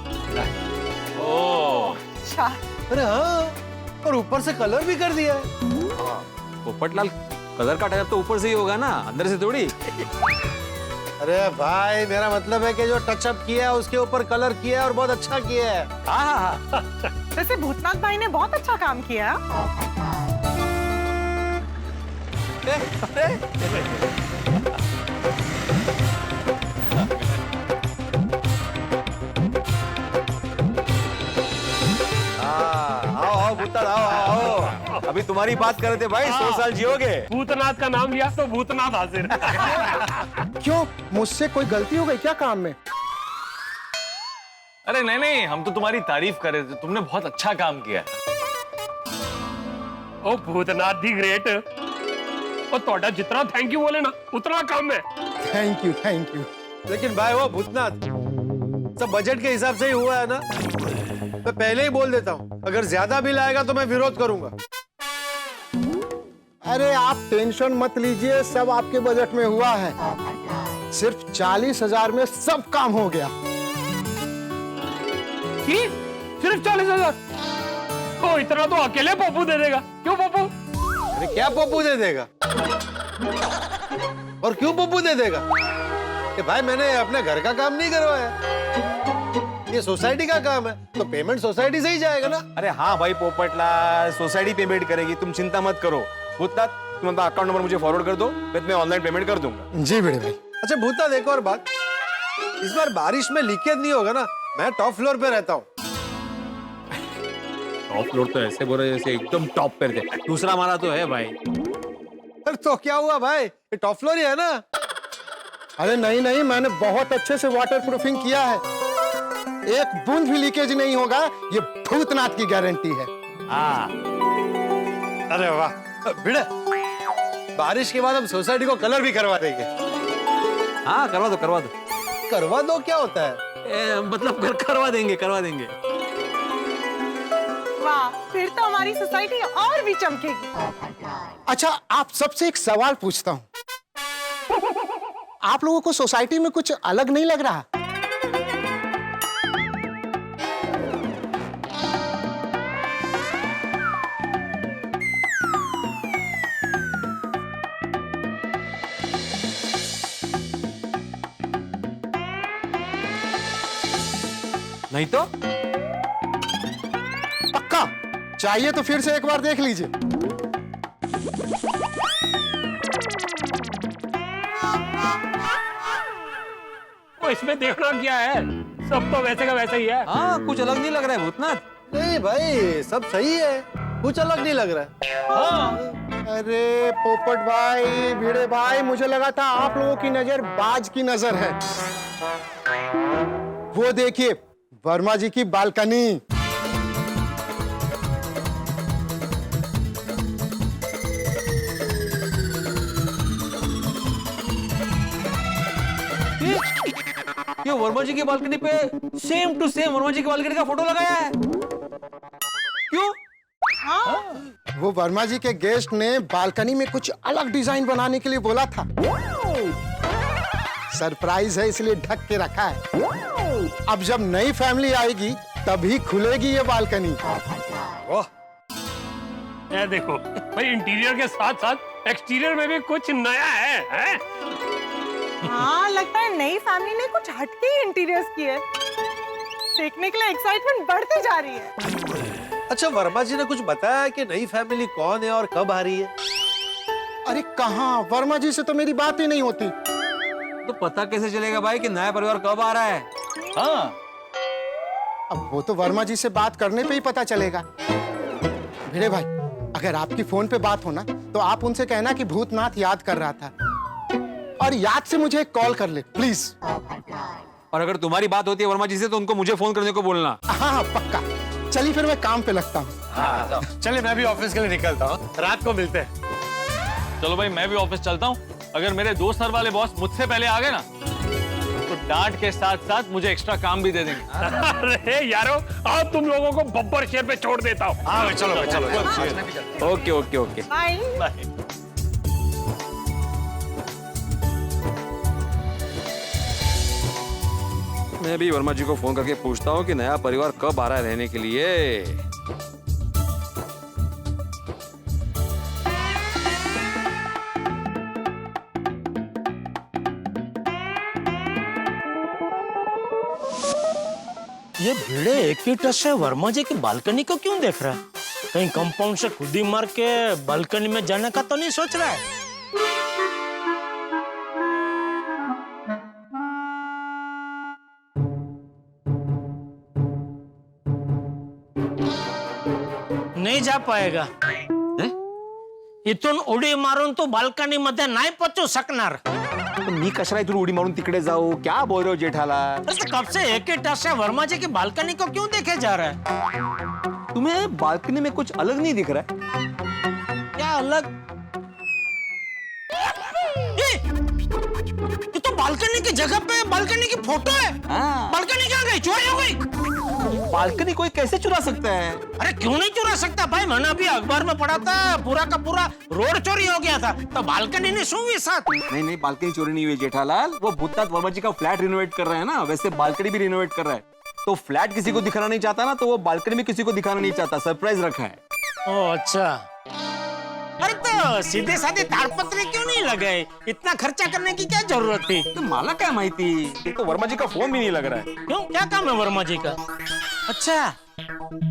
ओह अच्छा। अरे हाँ, और ऊपर से कलर भी कर दिया है। पोपटलाल, कलर का टाइप तो ऊपर से ही होगा ना, अंदर से थोड़ी। अरे भाई, मेरा मतलब है कि जो टचअप किया है उसके ऊपर कलर किया है और बहुत अच्छा किया है। हाँ। वैसे भूतनाथ भाई ने बहुत अच्छा काम किया। आओ भूतनाथ, आओ आओ। अभी तुम्हारी बात कर रहे थे भाई, 100 साल जियोगे। भूतनाथ का नाम लिया तो भूतनाथ हाजिर। क्यों, मुझसे कोई गलती हो गई क्या काम में? अरे नहीं नहीं, हम तो तुम्हारी तारीफ कर रहे थे, तुमने बहुत अच्छा काम किया। ओ भूतनाथ दी ग्रेट। और तोड़ा जितना थैंक यू बोले ना उतना कम है। Thank you thank you. लेकिन भाई वो भूतनाथ, सब बजट के हिसाब से ही हुआ है ना? मैं पहले ही बोल देता हूँ, अगर ज्यादा बिल आएगा तो मैं विरोध करूंगा। अरे आप टेंशन मत लीजिए, सब आपके बजट में हुआ है। सिर्फ 40,000 में सब काम हो गया। सिर्फ 40,000? ओ इतना तो अकेले पप्पू दे देगा। क्यों पप्पू? अरे क्या पप्पू दे देगा? और क्यों पप्पू दे देगा? कि भाई मैंने अपने घर का काम नहीं करवाया, ये सोसाइटी का काम है, तो पेमेंट सोसाइटी से ही जाएगा ना। अरे हाँ भाई पोपटलाल, सोसाइटी पेमेंट करेगी, तुम चिंता मत करो। भूतनाथ, तुम अपना अकाउंट नंबर मुझे फॉरवर्ड कर दो, फिर मैं ऑनलाइन पेमेंट कर दूंगा। जी बड़े भाई। अच्छा भूतनाथ, एक और बात, इस बार बारिश में लीकेज नहीं होगा ना? मैं टॉप फ्लोर पे रहता हूँ। टॉप फ्लोर तो ऐसे बोल रहे जैसे एकदम टॉप पे थे। दूसरा हमारा तो है भाई। तो क्या हुआ भाई, ये टॉप फ्लोर ही है ना? अरे नहीं नहीं, मैंने बहुत अच्छे से वाटर प्रूफिंग किया है, एक बूंद भी लीकेज नहीं होगा, ये भूतनाथ की गारंटी है। हाँ। अरे वाह भिड़े, बारिश के बाद हम सोसाइटी को कलर भी करवा देंगे। हाँ करवा दो करवा दो। करवा दो क्या होता है? मतलब करवा देंगे करवा देंगे। वाह, फिर तो हमारी सोसाइटी और भी चमकेगी। अच्छा आप सबसे एक सवाल पूछता हूँ, आप लोगों को सोसाइटी में कुछ अलग नहीं लग रहा? नहीं तो? पक्का? चाहिए तो फिर से एक बार देख लीजिए। ओ इसमें देखना क्या है, सब तो वैसे का वैसा ही है। हाँ कुछ अलग नहीं लग रहा है भूतनाथ। नहीं भाई सब सही है, कुछ अलग नहीं लग रहा है। हाँ। अरे पोपट भाई, भिड़े भाई, मुझे लगा था आप लोगों की नजर बाज की नजर है। वो देखिए वर्मा जी की बालकनी। ये वर्मा जी की बालकनी पे सेम टू सेम वर्मा जी की बालकनी का फोटो लगाया है। क्यों? हाँ? वो वर्मा जी के गेस्ट ने बालकनी में कुछ अलग डिजाइन बनाने के लिए बोला था। सरप्राइज है इसलिए ढक के रखा है। अब जब नई फैमिली आएगी तभी खुलेगी ये बालकनी। ये देखो भाई, इंटीरियर के साथ साथ एक्सटीरियर में भी कुछ नया है? हाँ लगता है नई फैमिली ने कुछ हटके ही इंटीरियर्स किए। देखने के लिए एक्साइटमेंट बढ़ती जा रही है। अच्छा वर्मा जी ने कुछ बताया कि नई फैमिली कौन है और कब आ रही है? अरे कहाँ, वर्मा जी से तो मेरी बात ही नहीं होती। तो पता कैसे चलेगा भाई कि नया परिवार कब आ रहा है? हाँ अब वो तो वर्मा जी से बात करने पे ही पता चलेगा। भिड़े भाई, अगर आपकी फोन पे बात हो ना तो आप उनसे कहना कि भूतनाथ याद कर रहा था, और याद से मुझे एक कॉल कर ले प्लीज। और अगर तुम्हारी बात होती है वर्मा जी से तो उनको मुझे फोन करने को बोलना। हाँ पक्का। चलिए फिर मैं काम पे लगता हूँ। हाँ, चलिए मैं भी ऑफिस के लिए निकलता हूँ, रात को मिलते हैं। चलो भाई मैं भी ऑफिस चलता हूँ। अगर मेरे 2 स्तर वाले बॉस मुझसे पहले आ गए ना तो डांट के साथ साथ मुझे एक्स्ट्रा काम भी दे देंगे। अरे यारो, आओ तुम लोगों को बब्बर शेर पे छोड़ देता हूँ। हाँ चलो भाई चलो। Okay okay okay bye. मैं भी वर्मा जी को फोन करके पूछता हूँ कि नया परिवार कब आ रहा है रहने के लिए। ये भिड़े एक ही टच से वर्मा जी की बालकनी को क्यों देख रहा है? कहीं कंपाउंड से खुद ही मार के बालकनी में जाने का तो नहीं सोच रहा है? नाही जा पाएगा. इथून उडी मारून तू बाल्कनी मध्ये नाही पोहोचू शकणार. मी कशाला इथून उडी मारून तिकडे जाऊ? क्या बोल रहे हो जेठालाल? अरे तो कब से एक ही टस से वर्मा जी की बालकनी को क्यों देखे जा रहा है? तुम्हें बालकनी में कुछ अलग नहीं दिख रहा है? क्या अलग? ये तो बालकनी की जगह पे बालकनी की फोटो है. बालकनी कहाँ गई? चोरी हो गई. बालकनी कोई कैसे चुरा सकता है? अरे क्यों नहीं चुरा सकता भाई? मैंने अभी अखबार में पढ़ा था पूरा का पूरा रोड चोरी हो गया था, तो बालकनी ने शू हुई साथ. नहीं, बालकनी चोरी नहीं हुई जेठालाल. वो भूतनाथ वर्मा जी का फ्लैट रिनोवेट कर रहे हैं ना, वैसे बालकनी भी रिनोवेट कर रहा है. तो फ्लैट किसी को दिखाना नहीं चाहता ना, तो वो बालकनी में किसी को दिखाना नहीं चाहता. सरप्राइज रखा है. ओ अच्छा. अरे तो सीधे साधे ताड़पत्री क्यों नहीं लगाए? इतना खर्चा करने की क्या जरूरत थी? तो माला क्या माहिती? ये तो वर्मा जी का फोन भी नहीं लग रहा है. क्यों, क्या काम है वर्मा जी का? अच्छा,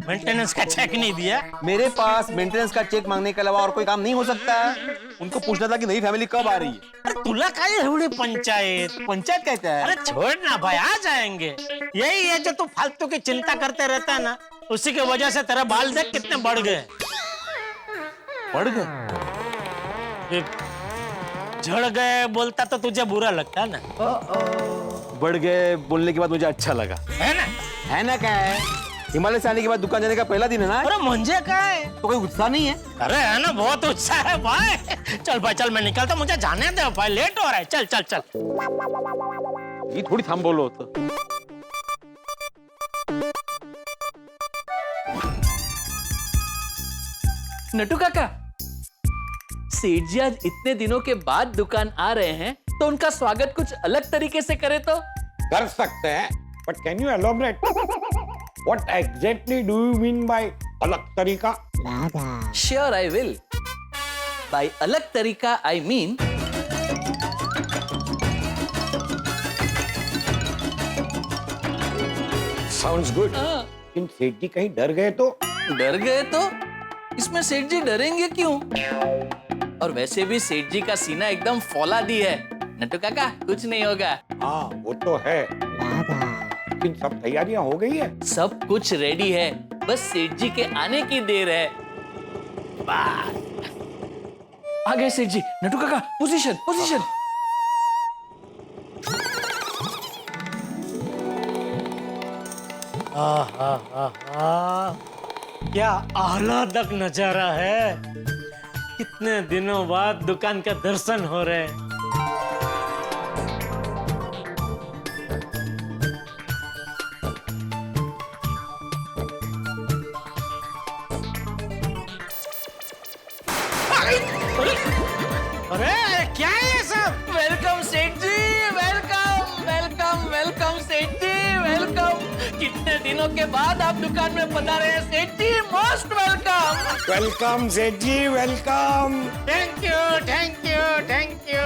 मेंटेनेंस का चेक नहीं दिया? मेरे पास मेंटेनेंस का चेक मांगने के अलावा और कोई काम नहीं हो सकता है. उनको पूछना था कि नई फैमिली कब आ रही है. अरे तुला काय एवढी पंचायत? पंचायत कहता है? अरे छोड़ ना भाई, आ जाएंगे. यही है जो तू फालतू की चिंता करते रहता है ना, उसी की वजह से तेरा बाल देख कितने बढ़ गए. बढ़ गए? झड़ गए बोलता तो तुझे बुरा लगता है ना? बढ़ गए बोलने के बाद मुझे अच्छा लगा. है ना? है ना? क्या है? हिमालय से आने के बाद दुकान जाने का पहला दिन है ना? अरे मुझे क्या है? तो कोई उत्साह नहीं है? अरे है ना, बहुत उत्साह है भाई. चल भाई चल, मैं निकलता, मुझे जाने दे भाई, लेट हो रहा है. चल चल चल. ये थोड़ी थांब बोलो होतं. नटू काका, सेठ जी आज इतने दिनों के बाद दुकान आ रहे हैं, तो उनका स्वागत कुछ अलग तरीके से करे तो? कर सकते हैं, but can you elaborate? What exactly do you mean by अलग तरीका? Sure, I will. By अलग तरीका, I mean Sounds good. लेकिन सेठ जी कहीं डर गए तो? डर गए तो? इसमें सेठ जी डरेंगे क्यों? और वैसे भी सेठ जी का सीना एकदम फौलादी है. नटू काका, कुछ नहीं होगा. हाँ, वो तो है. लेकिन सब तैयारियां हो गई है? सब कुछ रेडी है, बस सेठ जी के आने की देर है. आ गए सेठ जी. नटू काका, पोजीशन पोजीशन. क्या आह्लादक नजारा है. कितने दिनों बाद दुकान का दर्शन हो रहे हैं. अरे क्या है ये सब? Welcome Seth ji, welcome welcome welcome Seth ji, welcome. कितने दिनों के बाद आप दुकान में पधारे हैं सेठ जी. Most welcome. Welcome Seth ji, welcome. Thank you thank you thank you.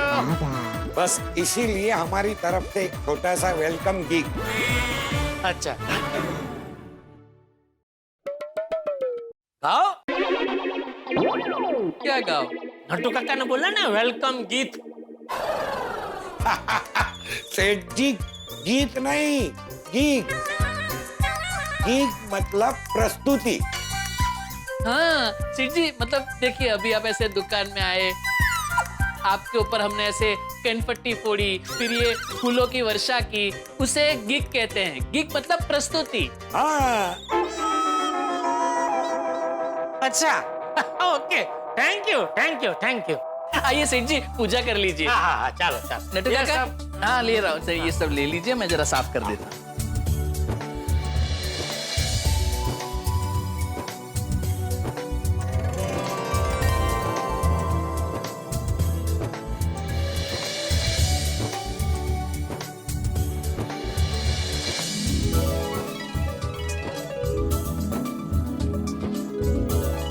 बस इसीलिए हमारी तरफ से एक छोटा सा वेलकम गिग. अच्छा, गाओ. क्या गाओ? नटू काका ने बोला ना वेलकम गीत. सेठ जी, गीत नहीं, गीग. गीग मतलब प्रस्तुति. हाँ सेठ जी, मतलब देखिए, अभी आप ऐसे दुकान में आए, आपके ऊपर हमने ऐसे कनपट्टी फोड़ी, फिर ये फूलों की वर्षा की, उसे गिग कहते हैं. गिग मतलब प्रस्तुति. हाँ. अच्छा, okay. Thank you thank you thank you. आइए सेठ जी, पूजा कर लीजिए. हाँ, चलो चलो. नटू काका, हाँ ले रहा हूँ सर. ये सब ले लीजिए, मैं जरा साफ कर देता हूँ.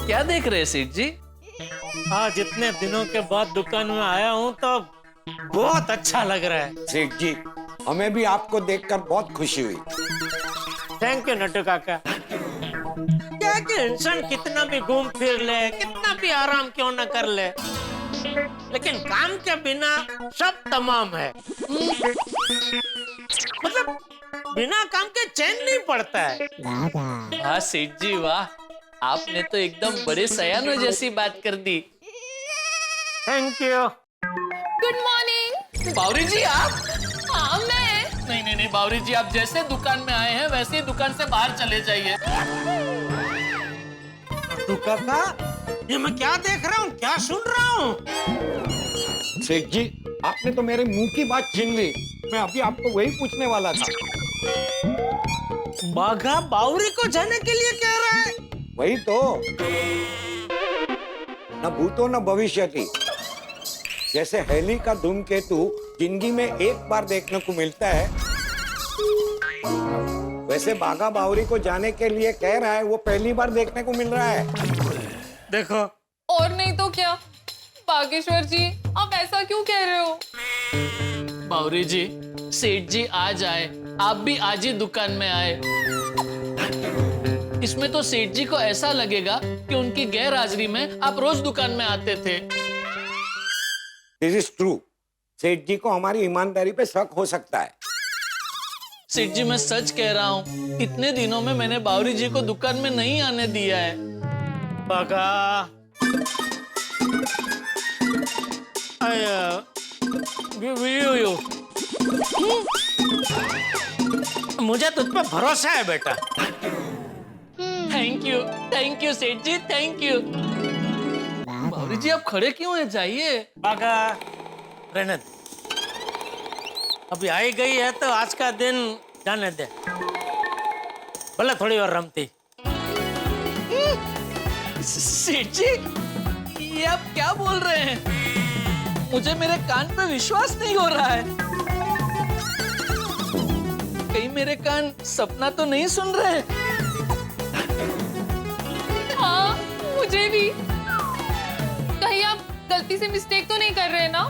क्या देख रहे हैं सेठ जी? आज इतने दिनों के बाद दुकान में आया हूँ तो बहुत अच्छा लग रहा है. सेठ जी, हमें भी आपको देखकर बहुत खुशी हुई. थैंक यू नटू काका. क्या कि इंसान कितना भी घूम फिर ले, कितना भी आराम क्यों न कर ले, लेकिन काम के बिना सब तमाम है. मतलब बिना काम के चैन नहीं पड़ता है. वाह सेठ जी वाह. आपने तो एकदम बड़े सयानो जैसी बात कर दी। Thank you. Good morning. Bawri ji आप? हाँ मैं। नहीं बावरी जी, आप जैसे दुकान में आए हैं वैसे ही दुकान से बाहर चले जाइए। तू काका, ये मैं क्या देख रहा हूँ, क्या सुन रहा हूँ? सेठ जी, आपने तो मेरे मुंह की बात छीन ली। मैं अभी आपको वही पूछने वाला था। बाघा बावरी को जाने के लिए कह रहा है? वही तो, न भूतो न भविष्यति। जैसे हेली का धूमकेतु जिंदगी में एक बार देखने को मिलता है, वैसे बाघा बावरी को जाने के लिए कह रहा है, वो पहली बार देखने को मिल रहा है। देखो। और नहीं तो क्या बागेश्वर जी, आप ऐसा क्यों कह रहे हो? बावरी जी, सेठ जी आज आए, आप भी आज ही दुकान में आए। इसमें तो सेठ जी को ऐसा लगेगा कि उनकी गैर हाजिरी में आप रोज दुकान में आते थे। This is true. सेठ जी को हमारी ईमानदारी पे शक हो सकता है। सेठ जी, मैं सच कह रहा हूँ, इतने दिनों में मैंने बावरी जी को दुकान में नहीं आने दिया है। बाघा, मुझे तुझ पे भरोसा है बेटा। थैंक यू सेठ जी, थैंक यू। बावरी जी आप खड़े क्यों हैं, जाइए। बाघा, रहने दे। अभी आई गई है तो आज का दिन जाने दे, भले थोड़ी और रमती। सेठ जी, ये आप क्या बोल रहे हैं? मुझे मेरे कान पे विश्वास नहीं हो रहा है। कहीं मेरे कान सपना तो नहीं सुन रहे? हाँ, मुझे भी। कहीं आप गलती से मिस्टेक तो नहीं कर रहे ना?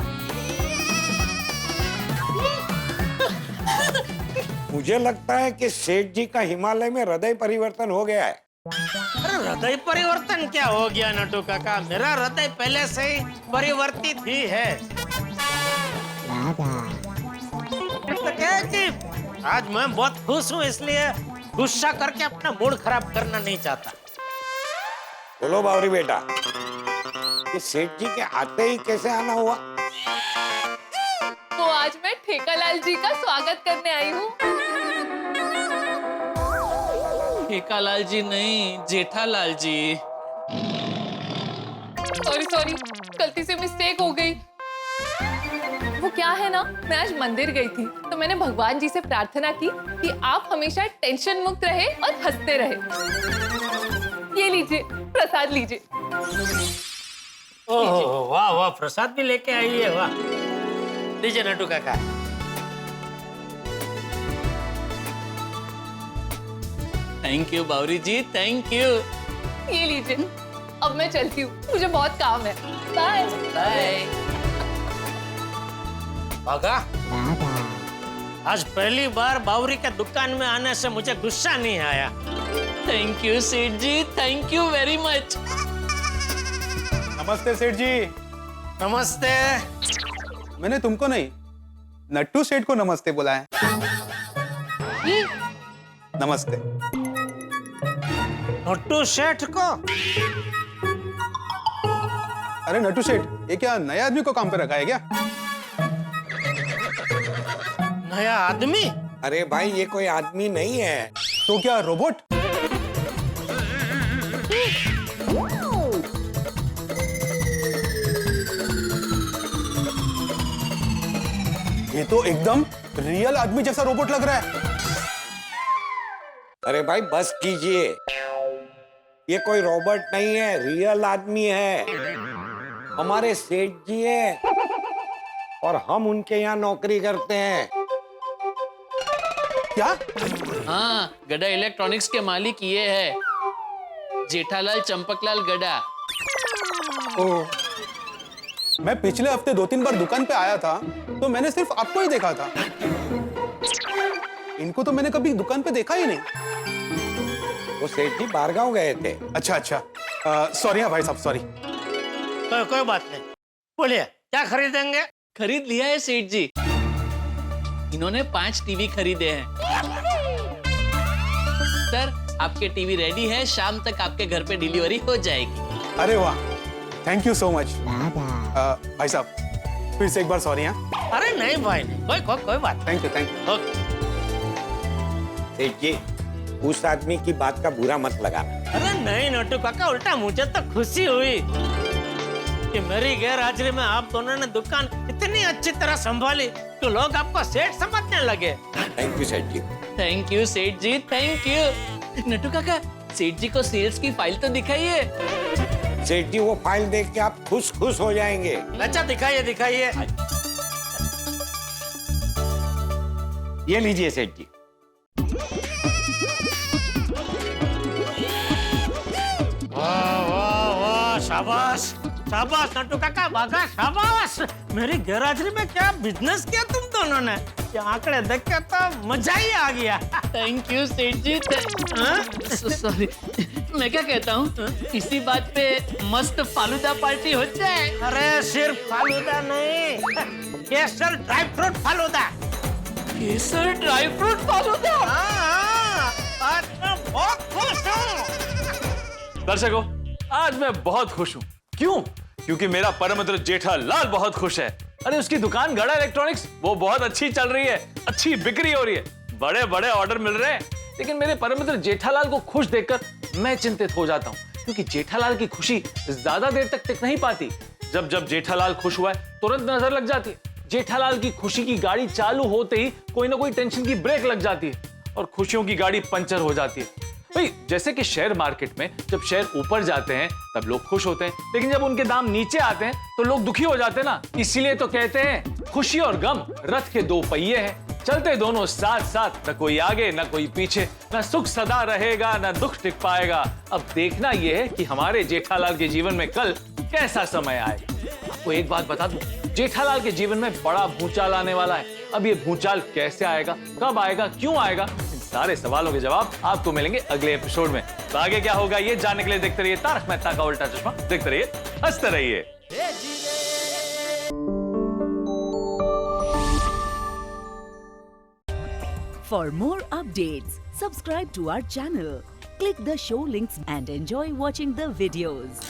मुझे लगता है कि सेठ जी का हिमालय में हृदय परिवर्तन हो गया है। अरे हृदय परिवर्तन क्या हो गया नटू काका? मेरा हृदय पहले से ही परिवर्तित ही है। तो क्या है कि आज मैं बहुत खुश हूँ, इसलिए गुस्सा करके अपना मूड खराब करना नहीं चाहता। बोलो बावरी बेटा, कि सेठ जी के आते ही कैसे आना हुआ? तो आज मैं ठेकालाल जी का स्वागत करने आई हूँ। ठेकालाल जी नहीं, जेठालाल जी। सॉरी, गलती से मिस्टेक हो गई। वो क्या है ना, मैं आज मंदिर गई थी तो मैंने भगवान जी से प्रार्थना की कि आप हमेशा टेंशन मुक्त रहे और हंसते रहे। ये लीजिए, प्रसाद लीजिए। ओह वाह वाह, प्रसाद भी लेके आई है, वाह। लीजिए Natu Kaka. Thank you Bawri ji, thank you. ये लीजिए, अब मैं चलती हूँ, मुझे बहुत काम है। Bye bye. बाघा, आज पहली बार बावरी के दुकान में आने से मुझे गुस्सा नहीं आया। थैंक यू सेठ जी, थैंक यू वेरी मच। नमस्ते सेठ जी। नमस्ते। मैंने तुमको नहीं, नट्टू सेठ को नमस्ते बोला है। नमस्ते। नट्टू सेठ को? अरे नट्टू सेठ, ये क्या नया आदमी को काम पे रखा है क्या? नया आदमी? अरे भाई, ये कोई आदमी नहीं है। तो क्या रोबोट? ये तो एकदम रियल आदमी जैसा रोबोट लग रहा है। अरे भाई बस कीजिए, ये कोई रोबोट नहीं है, रियल आदमी है। हमारे सेठ जी हैं और हम उनके यहाँ नौकरी करते हैं। क्या? हाँ, गड़ा इलेक्ट्रॉनिक्स के मालिक ये है, जेठालाल चंपकलाल गड़ा। ओह, मैं पिछले हफ्ते 2-3 बार दुकान पे आया था तो मैंने सिर्फ आपको ही देखा था। इनको तो मैंने कभी दुकान पे देखा ही नहीं। वो सेठ जी बाहर गांव गए थे। अच्छा, सॉरी हाँ भाई साहब, सॉरी। कोई बात नहीं, बोलिए क्या खरीदेंगे? खरीद लिया है सेठ जी, इन्होंने 5 टीवी खरीदे हैं। सर, आपके टीवी रेडी है, शाम तक आपके घर पे डिलीवरी हो जाएगी। अरे वाह, थैंक यू सो मच। भाई साहब फिर से एक बार सॉरी। हाँ, अरे नहीं भाई, नहीं, कोई बात। Thank you, thank you. सेठ जी, उस आदमी की बात का बुरा मत लगाना। अरे नहीं नोटू काका, उल्टा मुझे तो खुशी हुई कि मेरी गैर हाजिरी में आप दोनों ने दुकान इतनी अच्छी तरह संभाली कि लोग आपको सेठ समझने लगे। थैंक यू सेठ जी। थैंक यू सेठ जी, थैंक यू। नटू काका, सेठ जी को सेल्स की फाइल तो दिखाइए। सेठ जी, वो फाइल देख के आप खुश हो जाएंगे। अच्छा दिखाइए दिखाइए। ये लीजिए सेठ जी। वाह वाह वाह, शाबाश शाबाश नट्टू काका, बागा शाबाश। मेरी गैरहाजिरी में क्या बिजनेस किया तुम दोनों ने, ये आंकड़े देख के तो मजा ही आ गया। थैंक यू सेठ जी। सॉरी, मैं क्या कहता हूँ, इसी बात पे मस्त फालूदा पार्टी हो जाए। अरे सिर्फ फालूदा नहीं, केसर ड्राई फ्रूट फालूदा। केसर ड्राई फ्रूट फालूदा? आज मैं बहुत खुश हूँ। दर्शकों, आज मैं बहुत खुश हूँ। क्यों? क्योंकि मेरा परम मित्र जेठालाल बहुत खुश है। अरे उसकी दुकान गड़ा इलेक्ट्रॉनिक्स वो बहुत अच्छी चल रही है, अच्छी बिक्री हो रही है, बड़े बड़े ऑर्डर मिल रहे हैं। लेकिन मेरे परम मित्र जेठालाल को खुश देखकर मैं चिंतित हो जाता हूँ, क्योंकि जेठालाल की खुशी ज्यादा देर तक टिक नहीं पाती। जब जब जेठालाल खुश हुआ है तुरंत नजर लग जाती है। जेठालाल की खुशी की गाड़ी चालू होते ही कोई ना कोई टेंशन की ब्रेक लग जाती है और खुशियों की गाड़ी पंचर हो जाती है। भाई, जैसे कि शेयर मार्केट में जब शेयर ऊपर जाते हैं तब लोग खुश होते हैं, लेकिन जब उनके दाम नीचे आते हैं तो लोग दुखी हो जाते हैं ना। इसीलिए तो कहते हैं खुशी और गम रथ के दो पहिए हैं, चलते दोनों साथ साथ, न कोई आगे न कोई पीछे, न सुख सदा रहेगा न दुख टिक पाएगा। अब देखना यह है कि हमारे जेठालाल के जीवन में कल कैसा समय आएगा। आपको एक बात बता दूं, जेठालाल के जीवन में बड़ा भूचाल आने वाला है। अब ये भूचाल कैसे आएगा, कब आएगा, क्यों आएगा, सारे सवालों के जवाब आपको मिलेंगे अगले एपिसोड में। तो आगे क्या होगा ये जानने के लिए देखते रहिए तारक मेहता का उल्टा चश्मा, देखते रहिए, हंसते रहिए। For more updates, subscribe to our channel, click the show links and enjoy watching the videos.